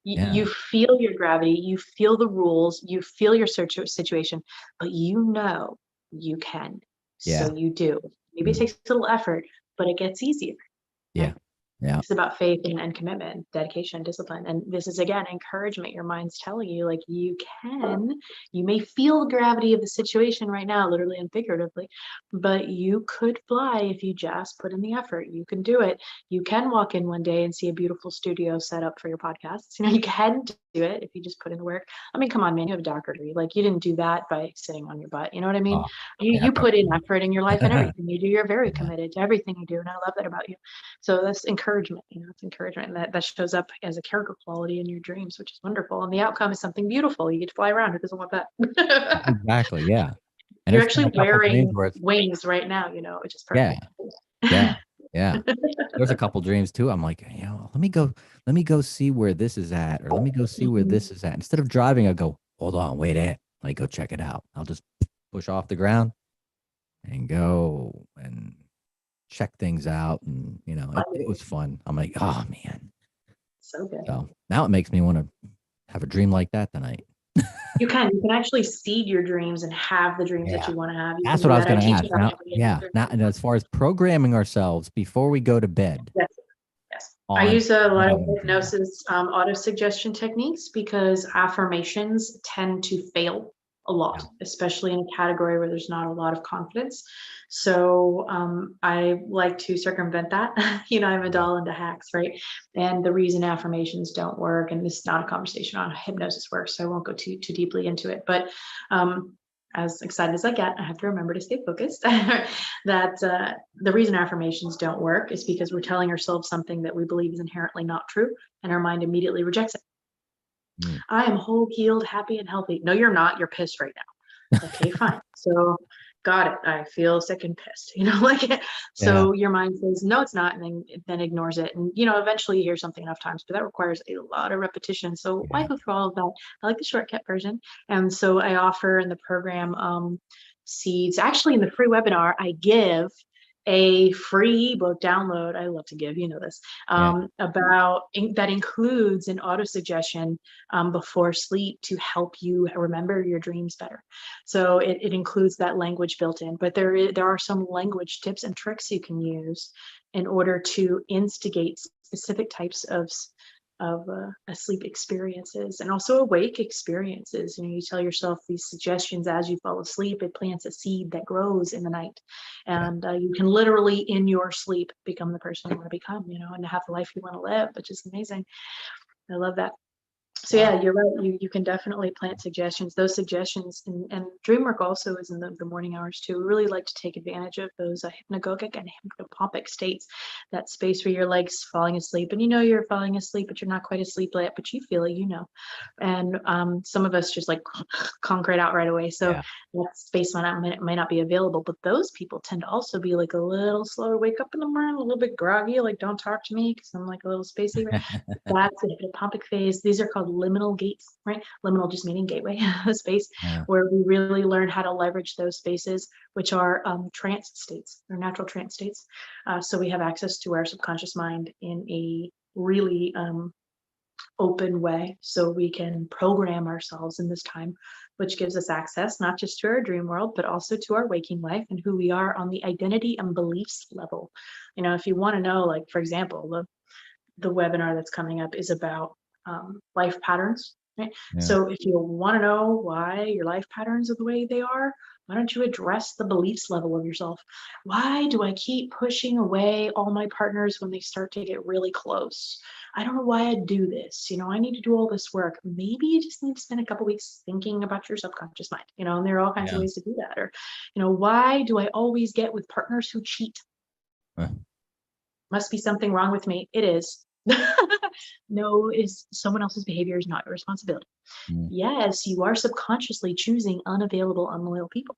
yeah, You feel your gravity, you feel the rules, you feel your situation, but you can. yeah, So you do. Maybe it mm, takes a little effort, but it gets easier. yeah, Right? yeah, It's about faith and commitment, dedication, discipline. And this is, again, encouragement. Your mind's telling you, like, you may feel the gravity of the situation right now, literally and figuratively, but you could fly if you just put in the effort. You can do it. You can walk in one day and see a beautiful studio set up for your podcasts. You can do it if you just put in the work. I mean, come on, man, you have a doctor degree. Like, you didn't do that by sitting on your butt. You know what I mean? oh, yeah, You put in effort in your life and everything you do. You're very yeah, committed to everything you do. And I love that about you. So that's encouragement. It's encouragement, and that shows up as a character quality in your dreams, which is wonderful. And the outcome is something beautiful. You get to fly around. Who doesn't want that? exactly, yeah. And You're there's been actually a couple dreams wearing where it's, wings right now, which is yeah, perfect. yeah, yeah. There's a couple dreams too. I'm like, let me go see where this is at, or let me go see where Mhm. this is at. Instead of driving, I go, hold on, wait at, let me go check it out. I'll just push off the ground and go and check things out. And, it was fun. I'm like, oh man. So good. So now it makes me want to have a dream like that tonight. You can actually seed your dreams and have the dreams that Yeah. you want to have. You That's can what do I was that. I going to teach ask. about Now, having yeah. Now, and as far as programming ourselves before we go to bed Yes. Yes. I on use a what lot I of want to dream about. hypnosis, auto suggestion techniques because affirmations tend to fail a Yeah. lot, especially in a category where there's not a lot of confidence. So I like to circumvent that. I'm a doll into hacks, right? And the reason affirmations don't work, and this is not a conversation on hypnosis works, so I won't go too deeply into it. But um, as excited as I get, I have to remember to stay focused, that the reason affirmations don't work is because we're telling ourselves something that we believe is inherently not true, and our mind immediately rejects it. I am whole, healed, happy, and healthy. No, you're not. You're pissed right now. Okay, fine. So got it. I feel sick and pissed, like, so your mind says, no, it's not. And then ignores it. And, eventually you hear something enough times, but that requires a lot of repetition. So why go through all of that? I like the shortcut version. And so I offer in the program, seeds. Actually, in the free webinar, I give a free ebook download. I love to give, this, about that includes an auto suggestion before sleep to help you remember your dreams better. So it includes that language built in, but there are some language tips and tricks you can use in order to instigate specific types of sleep experiences and also awake experiences. You tell yourself these suggestions as you fall asleep. It plants a seed that grows in the night, and you can literally in your sleep become the person you want to become, and have the life you want to live, which is amazing. I love that. So yeah, you're right. You can definitely plant suggestions. Those suggestions, and Dreamwork also is in the morning hours too. We really like to take advantage of those hypnagogic and hypnopompic states, that space where your legs falling asleep, and you're falling asleep, but you're not quite asleep yet, but you feel it, And some of us just like conquer it out right away. So that space might not be available, but those people tend to also be like a little slow to wake up in the morning, a little bit groggy, like don't talk to me because I'm like a little spacey. That's the hypnopompic phase. These are called liminal gates, right? Liminal just meaning gateway, space, where we really learn how to leverage those spaces, which are trance states, or natural trance states. So we have access to our subconscious mind in a really open way, so we can program ourselves in this time, which gives us access not just to our dream world, but also to our waking life and who we are on the identity and beliefs level. If you want to know, like, for example, the webinar that's coming up is about life patterns, right? So if you want to know why your life patterns are the way they are, why don't you address the beliefs level of yourself? Why do I keep pushing away all my partners when they start to get really close? I don't know why I do this. I need to do all this work. Maybe you just need to spend a couple weeks thinking about your subconscious mind, and there are all kinds of ways to do that. Or, why do I always get with partners who cheat? Must be something wrong with me. It is. No, is someone else's behavior is not your responsibility. Yes, you are subconsciously choosing unavailable, unloyal people.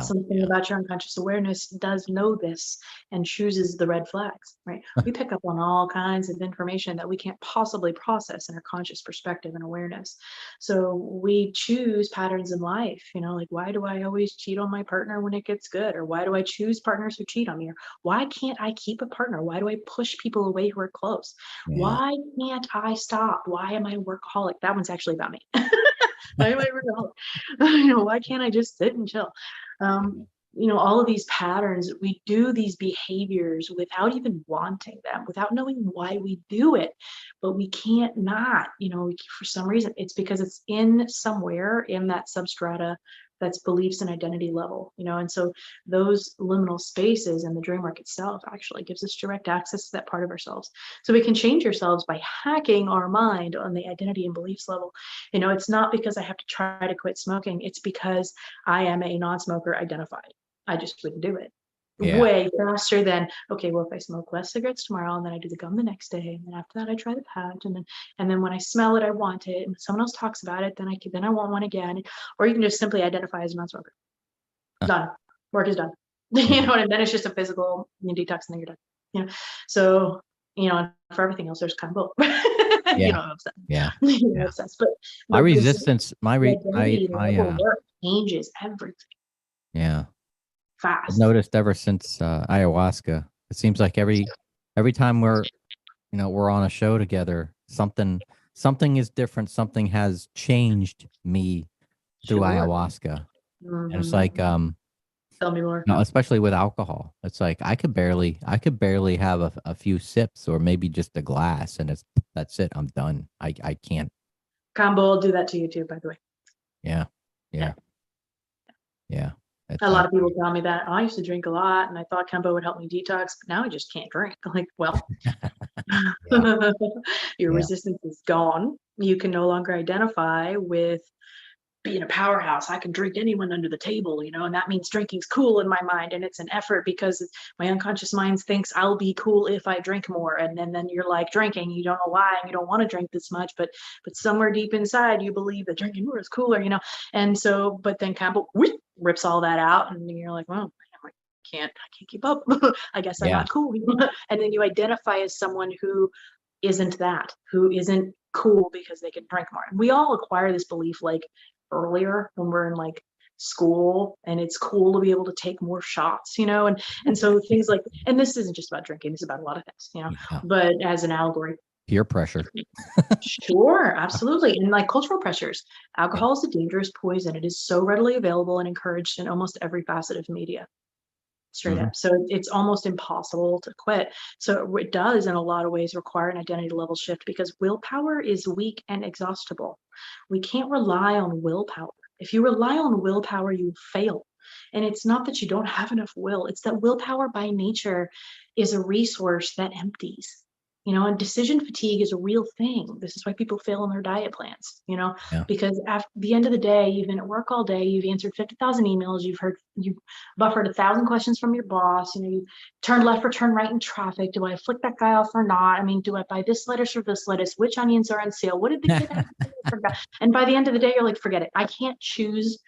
Something about your unconscious awareness does know this and chooses the red flags, right? We pick up on all kinds of information that we can't possibly process in our conscious perspective and awareness. So we choose patterns in life, like, why do I always cheat on my partner when it gets good? Or why do I choose partners who cheat on me? Or why can't I keep a partner? Why do I push people away who are close? Why can't I stop? Why am I a workaholic? That one's actually about me. Why am I a workaholic? Why can't I just sit and chill? All of these patterns, we do these behaviors without even wanting them, without knowing why we do it, but we can't not, for some reason. It's because it's in somewhere in that substrata that's beliefs and identity level, and so those liminal spaces and the dream work itself actually gives us direct access to that part of ourselves. So we can change ourselves by hacking our mind on the identity and beliefs level. It's not because I have to try to quit smoking. It's because I am a non-smoker identified. I just wouldn't do it. Way faster than, okay, well, if I smoke less cigarettes tomorrow, and then I do the gum the next day, and then after that I try the patch, and then when I smell it, I want it, and someone else talks about it, then I want one again. Or you can just simply identify as a non-smoker. Done. Work is done. And then it's just a physical detox, and then you're done. So for everything else, there's kind of both. Obsessed. But my resistance, work changes everything. Fast. I've noticed ever since ayahuasca, it seems like every time we're on a show together, something is different. Something has changed me through ayahuasca. And it's like, tell me more. Especially with alcohol, it's like I could barely have a few sips, or maybe just a glass, and that's it. I'm done. I can't. Combo will do that to you too, by the way. Yeah. A lot of people tell me that, I used to drink a lot and I thought Kempo would help me detox, but now I just can't drink. Like, well, your resistance is gone. You can no longer identify with being a powerhouse. I can drink anyone under the table, and that means drinking's cool in my mind. And it's an effort because my unconscious mind thinks I'll be cool if I drink more. And then you're like drinking, you don't know why, and you don't want to drink this much, but somewhere deep inside you believe that drinking more is cooler, And so, but then Campbell rips all that out, and you're like, well, I can't keep up. I guess I'm not cool. And then you identify as someone who isn't cool because they can drink more. And we all acquire this belief like earlier when we're in like school, and it's cool to be able to take more shots, and so things like, and this isn't just about drinking, it's about a lot of things, but as an allegory. Peer pressure. Sure, absolutely. And like cultural pressures. Alcohol is a dangerous poison. It is so readily available and encouraged in almost every facet of media. Straight up. So it's almost impossible to quit. So it does, in a lot of ways, require an identity level shift, because willpower is weak and exhaustible. We can't rely on willpower. If you rely on willpower, you fail. And it's not that you don't have enough will. It's that willpower by nature is a resource that empties. And decision fatigue is a real thing. This is why people fail on their diet plans, because at the end of the day, you've been at work all day, you've answered 50,000 emails, you've buffered 1,000 questions from your boss, you turn left or turn right in traffic. Do I flick that guy off or not? I mean, do I buy this lettuce or this lettuce? Which onions are on sale? What did the kid forgot? And by the end of the day, you're like, forget it. I can't choose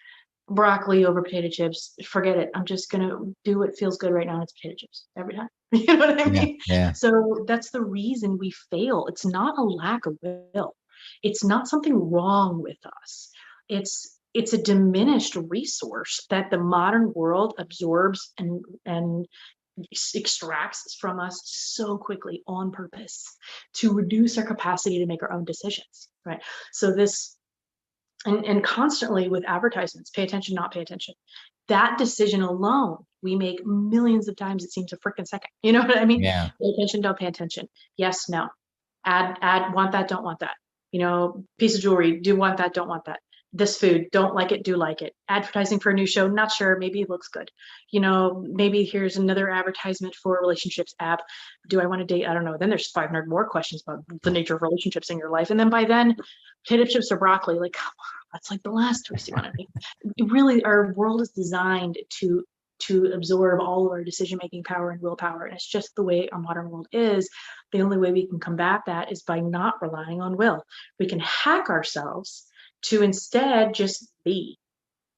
broccoli over potato chips. Forget it. I'm just going to do what feels good right now. And it's potato chips every time. You know what I mean? Yeah. So that's the reason we fail. It's not a lack of will. It's not something wrong with us. It's a diminished resource that the modern world absorbs and extracts from us so quickly on purpose to reduce our capacity to make our own decisions. Right. So this, and constantly with advertisements, pay attention, not pay attention. That decision alone, we make millions of times, it seems a freaking second. You know what I mean? Yeah. Pay attention, don't pay attention. Yes, no. Add, want that, don't want that. Piece of jewelry, do want that, don't want that. This food, don't like it, do like it. Advertising for a new show, not sure, maybe it looks good. Maybe here's another advertisement for a relationships app. Do I want to date? I don't know. Then there's 500 more questions about the nature of relationships in your life. And then by then, potato chips or broccoli, like, come on, that's like the last choice you want to make. Really, our world is designed to absorb all of our decision-making power and willpower. And it's just the way our modern world is. The only way we can combat that is by not relying on will. We can hack ourselves to instead just be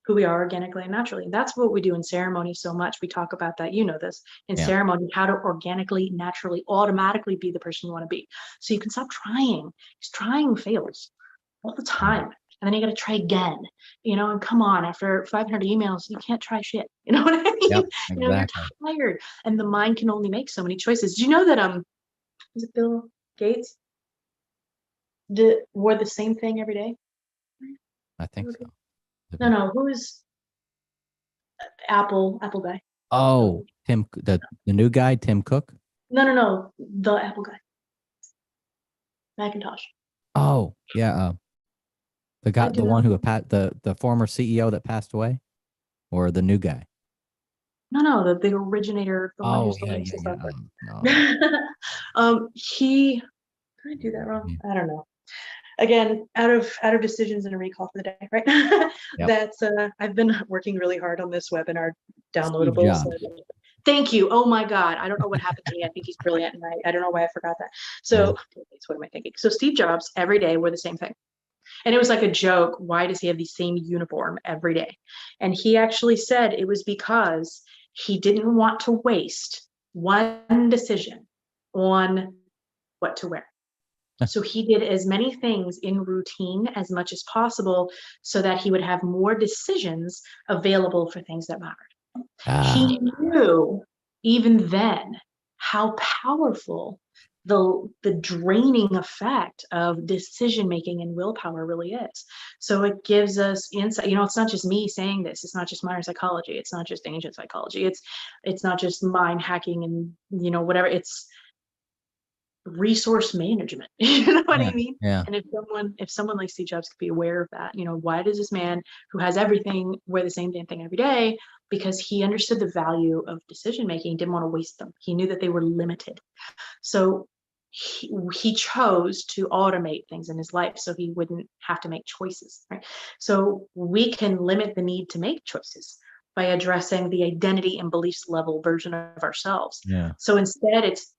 who we are organically and naturally. And that's what we do in ceremony so much. We talk about that, this, in ceremony, how to organically, naturally, automatically be the person you want to be. So you can stop trying. Because trying fails all the time. And then you got to try again, and come on, after 500 emails, you can't try shit. You know what I mean? Yep, exactly. You're tired, and the mind can only make so many choices. Do you know that, was it Bill Gates wore the same thing every day? I think so. No, who is Apple guy? Oh, Tim, the new guy, Tim Cook? No, the Apple guy. Macintosh. Oh, yeah. The one who the former CEO that passed away, or the new guy? No, the originator. The one who's he. Did I do that wrong? I don't know. Again, out of decisions and a recall for the day, right? Yep. That's I've been working really hard on this webinar downloadable. So, thank you. Oh my God. I don't know what happened to me. I think he's brilliant, and I don't know why I forgot that. So what am I thinking? So Steve Jobs every day wore the same thing. And it was like a joke. Why does he have the same uniform every day? And he actually said it was because he didn't want to waste one decision on what to wear. So he did as many things in routine as much as possible so that he would have more decisions available for things that mattered. He knew even then how powerful the draining effect of decision-making and willpower really is. So it gives us insight. It's not just me saying this. It's not just modern psychology. It's not just ancient psychology. It's not just mind hacking and, whatever. It's resource management. You know what I mean? Yeah. And if someone like Steve Jobs could be aware of that, why does this man who has everything wear the same damn thing every day? Because he understood the value of decision making, didn't want to waste them. He knew that they were limited. So he chose to automate things in his life so he wouldn't have to make choices, right? So we can limit the need to make choices by addressing the identity and beliefs level version of ourselves. Yeah. So instead it's,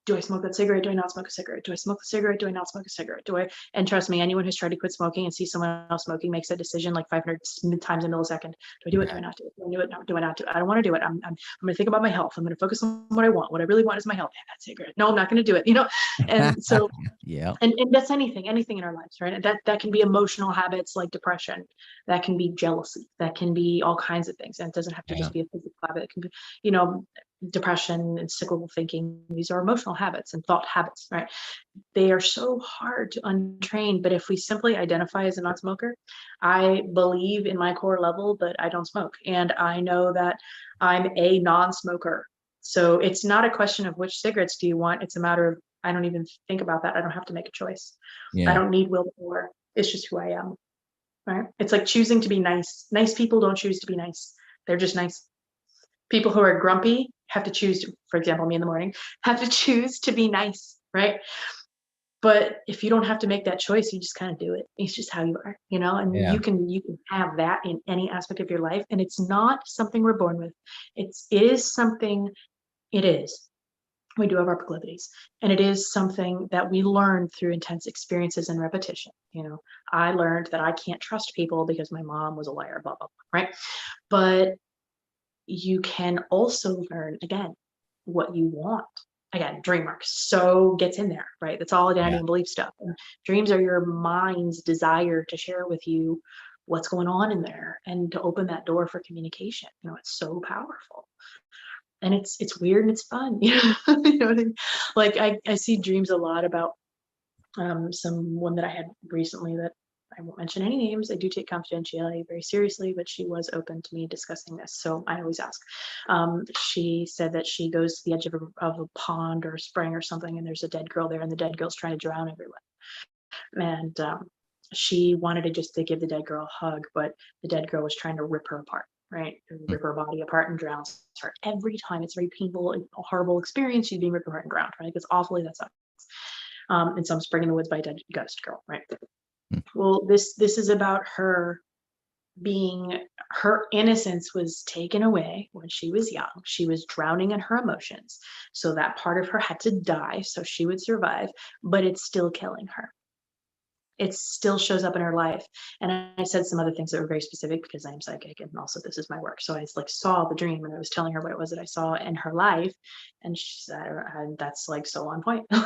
do I smoke that cigarette? Do I not smoke a cigarette? Do I smoke the cigarette? Do I not smoke a cigarette? And trust me, anyone who's tried to quit smoking and sees someone else smoking makes that decision like 500 times a millisecond. Do I do it? Do I not do it? Do I do it? No, do I not do it? I don't want to do it. I'm going to think about my health. I'm going to focus on what I want. What I really want is my health. That cigarette. No, I'm not going to do it. And so, yeah. And that's anything in our lives, right? That can be emotional habits like depression. That can be jealousy. That can be all kinds of things. And it doesn't have to just be a physical habit. It can be, depression and cyclical thinking. These are emotional habits and thought habits, right? They are so hard to untrain. But if we simply identify as a non-smoker, I believe in my core level that I don't smoke. And I know that I'm a non-smoker. So it's not a question of which cigarettes do you want. It's a matter of, I don't even think about that. I don't have to make a choice. I don't need willpower. It's just who I am, right? It's like choosing to be nice. Nice people don't choose to be nice. They're just nice. People who are grumpy have to choose to, for example, me in the morning, have to choose to be nice, right? But if you don't have to make that choice, you just kind of do it. It's just how you are, and you can have that in any aspect of your life. And it's not something we're born with. It is something, it is. We do have our proclivities, and it is something that we learn through intense experiences and repetition. I learned that I can't trust people because my mom was a liar, blah, blah, blah, right? But you can also learn, again, what you want. Again, Dreamwork so gets in there, right? That's all identity and belief stuff. And dreams are your mind's desire to share with you what's going on in there and to open that door for communication. It's so powerful. And it's weird and it's fun. You know what I mean? Like I see dreams a lot about someone that I had recently that I won't mention any names. I do take confidentiality very seriously, but she was open to me discussing this. So I always ask. She said that she goes to the edge of a pond or a spring or something, and there's a dead girl there, and the dead girl's trying to drown everyone. And she wanted to give the dead girl a hug, but the dead girl was trying to rip her apart, right? Rip her body apart and drown her. Every time it's a very painful, horrible experience. She's being ripped apart and drowned, right? It's awfully, that sucks. And some spring in the woods by a dead ghost girl, right? Well, this is about her innocence was taken away when she was young. She was drowning in her emotions. So that part of her had to die so she would survive, but it's still killing her. It still shows up in her life. And I said some other things that were very specific because I am psychic and also this is my work. So I saw the dream and I was telling her what it was that I saw in her life. And she said, that's so on point. I'm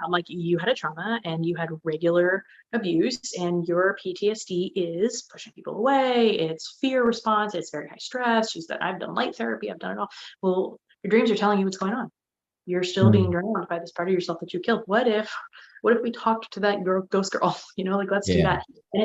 like, you had a trauma and you had regular abuse and your PTSD is pushing people away. It's fear response. It's very high stress. She said, I've done light therapy. I've done it all. Well, your dreams are telling you what's going on. You're still being drowned by this part of yourself that you killed. What if we talked to that ghost girl? Let's do that. And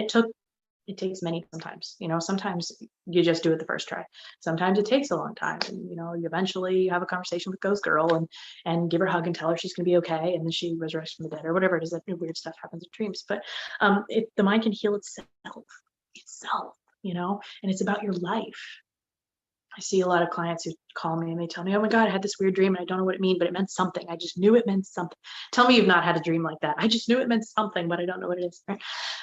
it takes many sometimes. Sometimes you just do it the first try. Sometimes it takes a long time. And you eventually have a conversation with ghost girl and give her a hug and tell her she's gonna be okay. And then she resurrects from the dead or whatever it is. That weird stuff happens in dreams. But the mind can heal itself, and it's about your life. I see a lot of clients who call me and they tell me, oh my God, I had this weird dream and I don't know what it means, but it meant something. I just knew it meant something. Tell me you've not had a dream like that. I just knew it meant something, but I don't know what it is.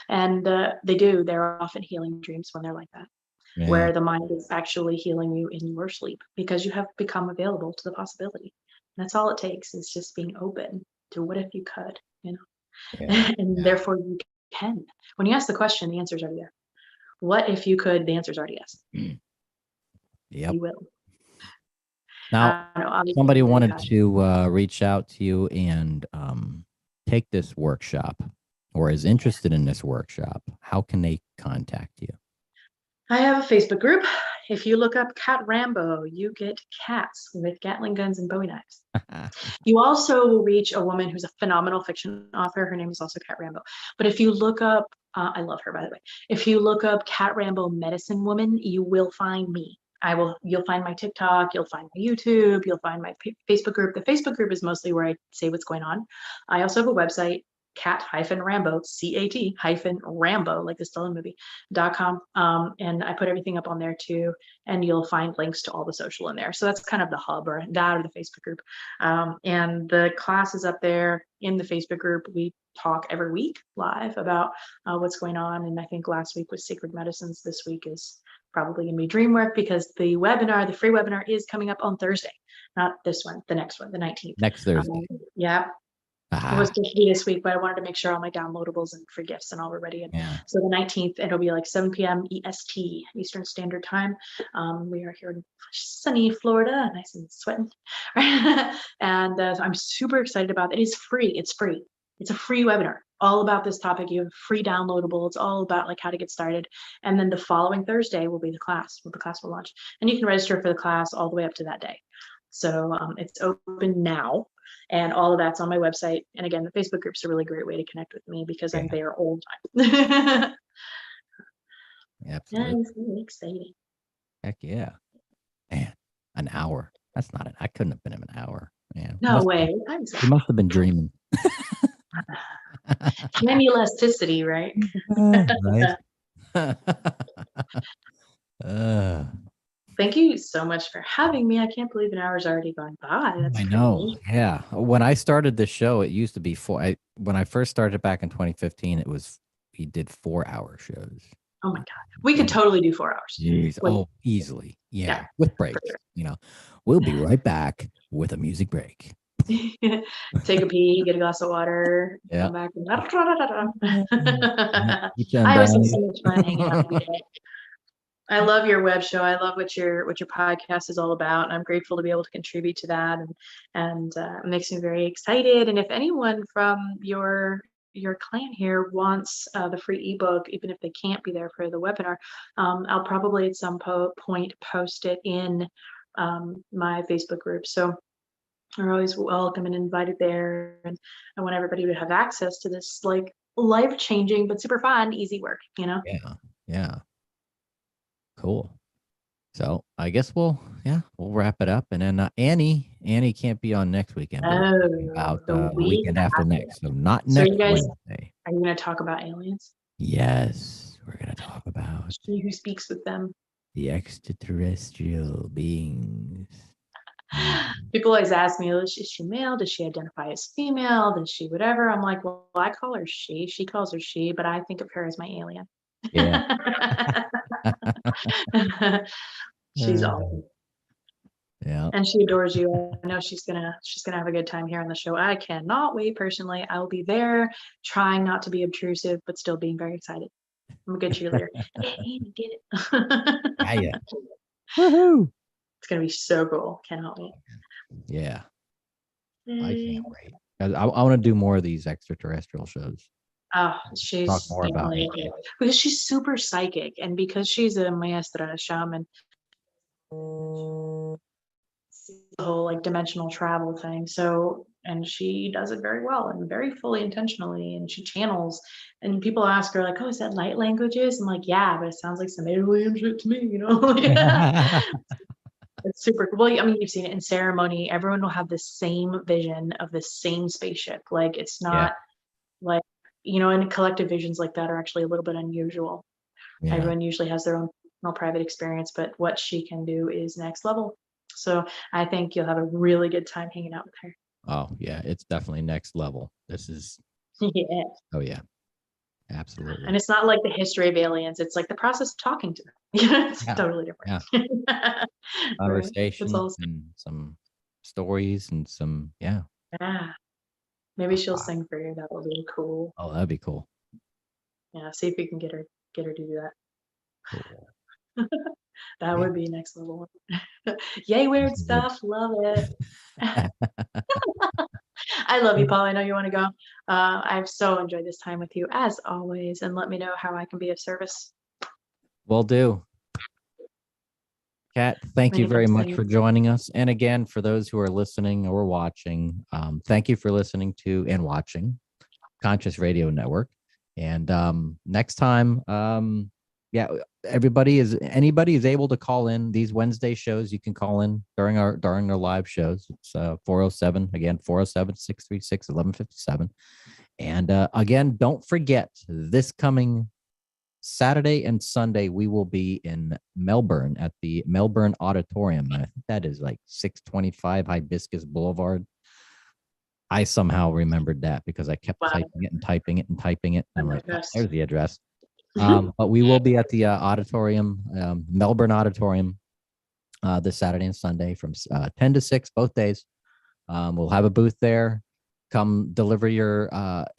And they do. They're often healing dreams when they're like that, where the mind is actually healing you in your sleep because you have become available to the possibility. And that's all it takes is just being open to what if you could, and therefore you can. When you ask the question, the answer is already there. What if you could? The answer is already yes. Yep. You will. Now, somebody wanted to reach out to you and take this workshop or is interested in this workshop. How can they contact you? I have a Facebook group. If you look up Cat Rambo, you get cats with Gatling guns and Bowie knives. You also will reach a woman who's a phenomenal fiction author. Her name is also Cat Rambo. But if you look up, I love her, by the way. If you look up Cat Rambo Medicine Woman, you will find me. You'll find my TikTok, you'll find my YouTube, you'll find my Facebook group. The Facebook group is mostly where I say what's going on. I also have a website. cat-rambo, CAT-rambo, like the Stallone movie.com. And I put everything up on there too. And you'll find links to all the social in there. So that's kind of the hub, or that, or the Facebook group. And the class is up there in the Facebook group. We talk every week live about what's going on. And I think last week was Sacred Medicines. This week is probably going to be Dreamwork, because the free webinar is coming up on Thursday. Not this one, the next one, the 19th. Next Thursday. Yeah. It was supposed to be this week, but I wanted to make sure all my downloadables and free gifts and all were ready. And so the 19th, it'll be like 7 p.m. EST, Eastern Standard Time. We are here in sunny Florida, nice and sweating. And I'm super excited about it. It is free. It's free. It's a free webinar all about this topic. You have free downloadable. It's all about like how to get started. And then the following Thursday will be the class. The class will launch. And you can register for the class all the way up to that day. So it's open now. And all of that's on my website. And again, the Facebook group's a really great way to connect with me, because I'm there all the time. Absolutely. And it's really exciting. Heck yeah. Man, an hour. That's not it. I couldn't have been in an hour. Man. No way. You must have been dreaming. Time elasticity, right? Right. Thank you so much for having me. I can't believe an hour's already gone by. That's I know. Yeah. When I started this show, it used to be when I first started back in 2015, we did 4-hour shows. Oh my God. We could totally do 4 hours. Jeez. Oh, easily. Yeah. With breaks. Sure. We'll be right back with a music break. Take a pee, get a glass of water, come back. I always have so much fun hanging out with you. I love your web show. I love what your podcast is all about. And I'm grateful to be able to contribute to that. And it makes me very excited. And if anyone from your clan here wants the free ebook, even if they can't be there for the webinar, I'll probably at some point post it in my Facebook group. So you're always welcome and invited there. And I want everybody to have access to this like life-changing but super fun, easy work, Yeah. Cool. So I guess we'll wrap it up. And then Annie can't be on next weekend. About the weekend after next. So not next Wednesday. Are you going to talk about aliens? Yes. We're going to talk about She who speaks with them. The extraterrestrial beings. People always ask me, is she male? Does she identify as female? Does she whatever? I'm like, well, I call her she. She calls her she, but I think of her as my alien. Yeah. She's awesome. Yeah. And she adores you. I know she's gonna have a good time here on the show. I cannot wait personally. I will be there trying not to be obtrusive, but still being very excited. I'm a good cheerleader. Hey, Amy, get it. Yeah. Woohoo. It's gonna be so cool. Cannot wait. Yeah. I can't wait. I want to do more of these extraterrestrial shows. Oh, she's talk more about it. Because she's super psychic, and because she's a maestra, a shaman, the whole like dimensional travel thing. So, and she does it very well and very fully intentionally, and she channels. And people ask her like, "Oh, is that light languages?" I'm like, "Yeah, but it sounds like some alien shit to me," It's super cool. Well, I mean, you've seen it in ceremony. Everyone will have the same vision of the same spaceship. Like it's not like, and collective visions like that are actually a little bit unusual. Yeah. Everyone usually has their own personal private experience, but what she can do is next level. So I think you'll have a really good time hanging out with her. Oh yeah, it's definitely next level. This is Oh yeah. Absolutely. And it's not like the history of aliens. It's like the process of talking to them. It's totally different. Yeah. Conversations and some stories and some Yeah. Maybe she'll sing for you. That will be cool. Oh, that'd be cool. Yeah, see if we can get her to do that. Cool. That would be next level. Yay, weird stuff. Love it. I love you, Paul. I know you want to go. I've so enjoyed this time with you as always, and let me know how I can be of service. Will do. Kat, thank you very much for joining us. And again, for those who are listening or watching, thank you for listening to and watching Conscious Radio Network. And next time, anybody is able to call in these Wednesday shows. You can call in during our live shows. It's 407 again, 407-636-1157. And again, don't forget, this coming Saturday and Sunday, we will be in Melbourne at the Melbourne Auditorium. I think that is like 625 Hibiscus Boulevard. I somehow remembered that because I kept typing it and typing it and typing it. And I'm like, oh, there's the address. But we will be at the auditorium, Melbourne Auditorium, this Saturday and Sunday from 10 to 6, both days. We'll have a booth there. Come deliver your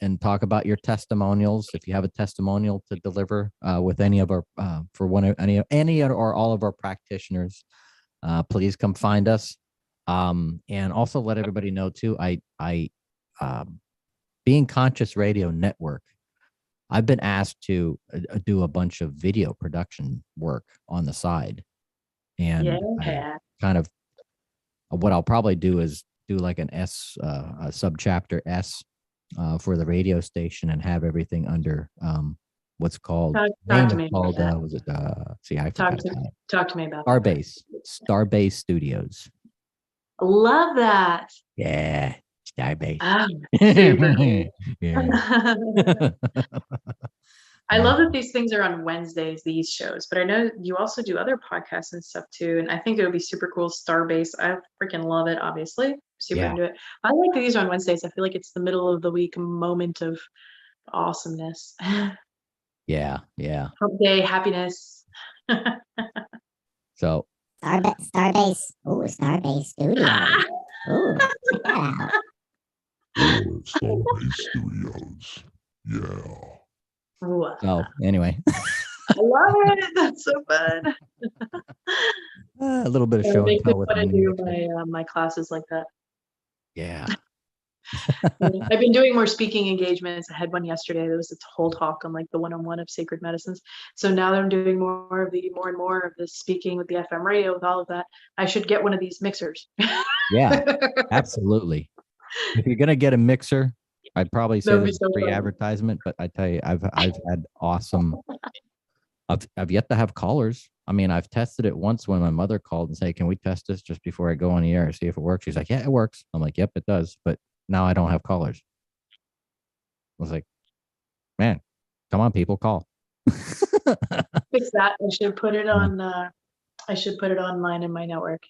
and talk about your testimonials. If you have a testimonial to deliver with any of our for one of any or all of our practitioners, please come find us. And also let everybody know too. I Being Conscious Radio Network, I've been asked to do a bunch of video production work on the side, and kind of what I'll probably do is do like an S, a subchapter S for the radio station, and have everything under what's called. Talk to me called about that. Was it? See, I forgot. Talk to me about Starbase Studios. Love that. Yeah, Starbase. Oh, super cool. Yeah. I love that these things are on Wednesdays, these shows, but I know you also do other podcasts and stuff too. And I think it would be super cool. Starbase, I freaking love it, obviously. Super into it. I like these on Wednesdays. I feel like it's the middle of the week moment of awesomeness. Yeah. Hump day, happiness. So Starbase. Oh, Starbase Studios. Oh, check that out. Starbase Studios. Yeah. Wow. So anyway, I love it. That's so fun. a little bit of show and tell with me do my classes like that. Yeah. I've been doing more speaking engagements. I had one yesterday. There was a whole talk on like the one-on-one of sacred medicines. So now that I'm doing more and more of the speaking with the FM radio, with all of that, I should get one of these mixers. Yeah, absolutely. If you're gonna get a mixer, I'd probably say this is free advertisement, but I tell you, I've had awesome. I've yet to have callers. I mean, I've tested it once when my mother called and said, "Can we test this just before I go on the air and see if it works?" She's like, "Yeah, it works." I'm like, "Yep, it does." But now I don't have callers. I was like, "Man, come on, people, call." Fix that. I should put it on. I should put it online in my network.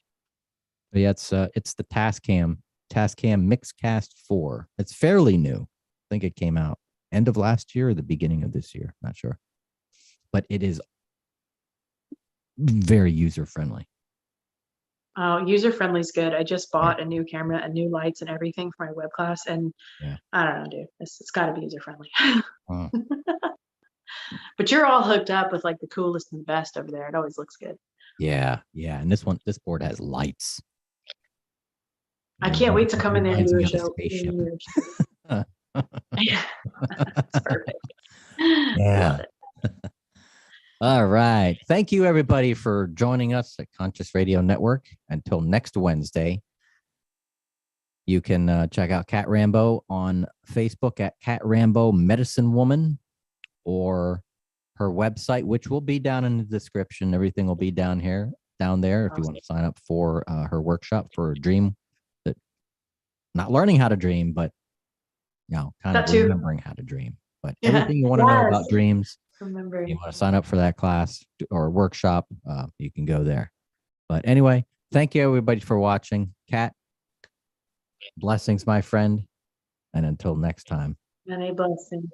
But yeah, it's the Tascam Mixcast 4. It's fairly new. I think it came out end of last year or the beginning of this year. Not sure. But it is very user-friendly. Oh, user-friendly is good. I just bought a new camera and new lights and everything for my web class. And I don't know, dude. It's got to be user-friendly. But you're all hooked up with like the coolest and the best over there. It always looks good. Yeah. And this board has lights. I can't wait to come in there and do a show. Yeah, that's perfect. Yeah. All right. Thank you, everybody, for joining us at Conscious Radio Network. Until next Wednesday, you can check out Cat Rambo on Facebook at Cat Rambo Medicine Woman, or her website, which will be down in the description. Everything will be down there. If you want to sign up for her workshop for dream, not learning how to dream, but kind of remembering how to dream. But everything you want to know about dreams, remember, you want to sign up for that class or workshop, you can go there. But anyway, thank you everybody for watching. Kat, blessings, my friend, and until next time. Many blessings.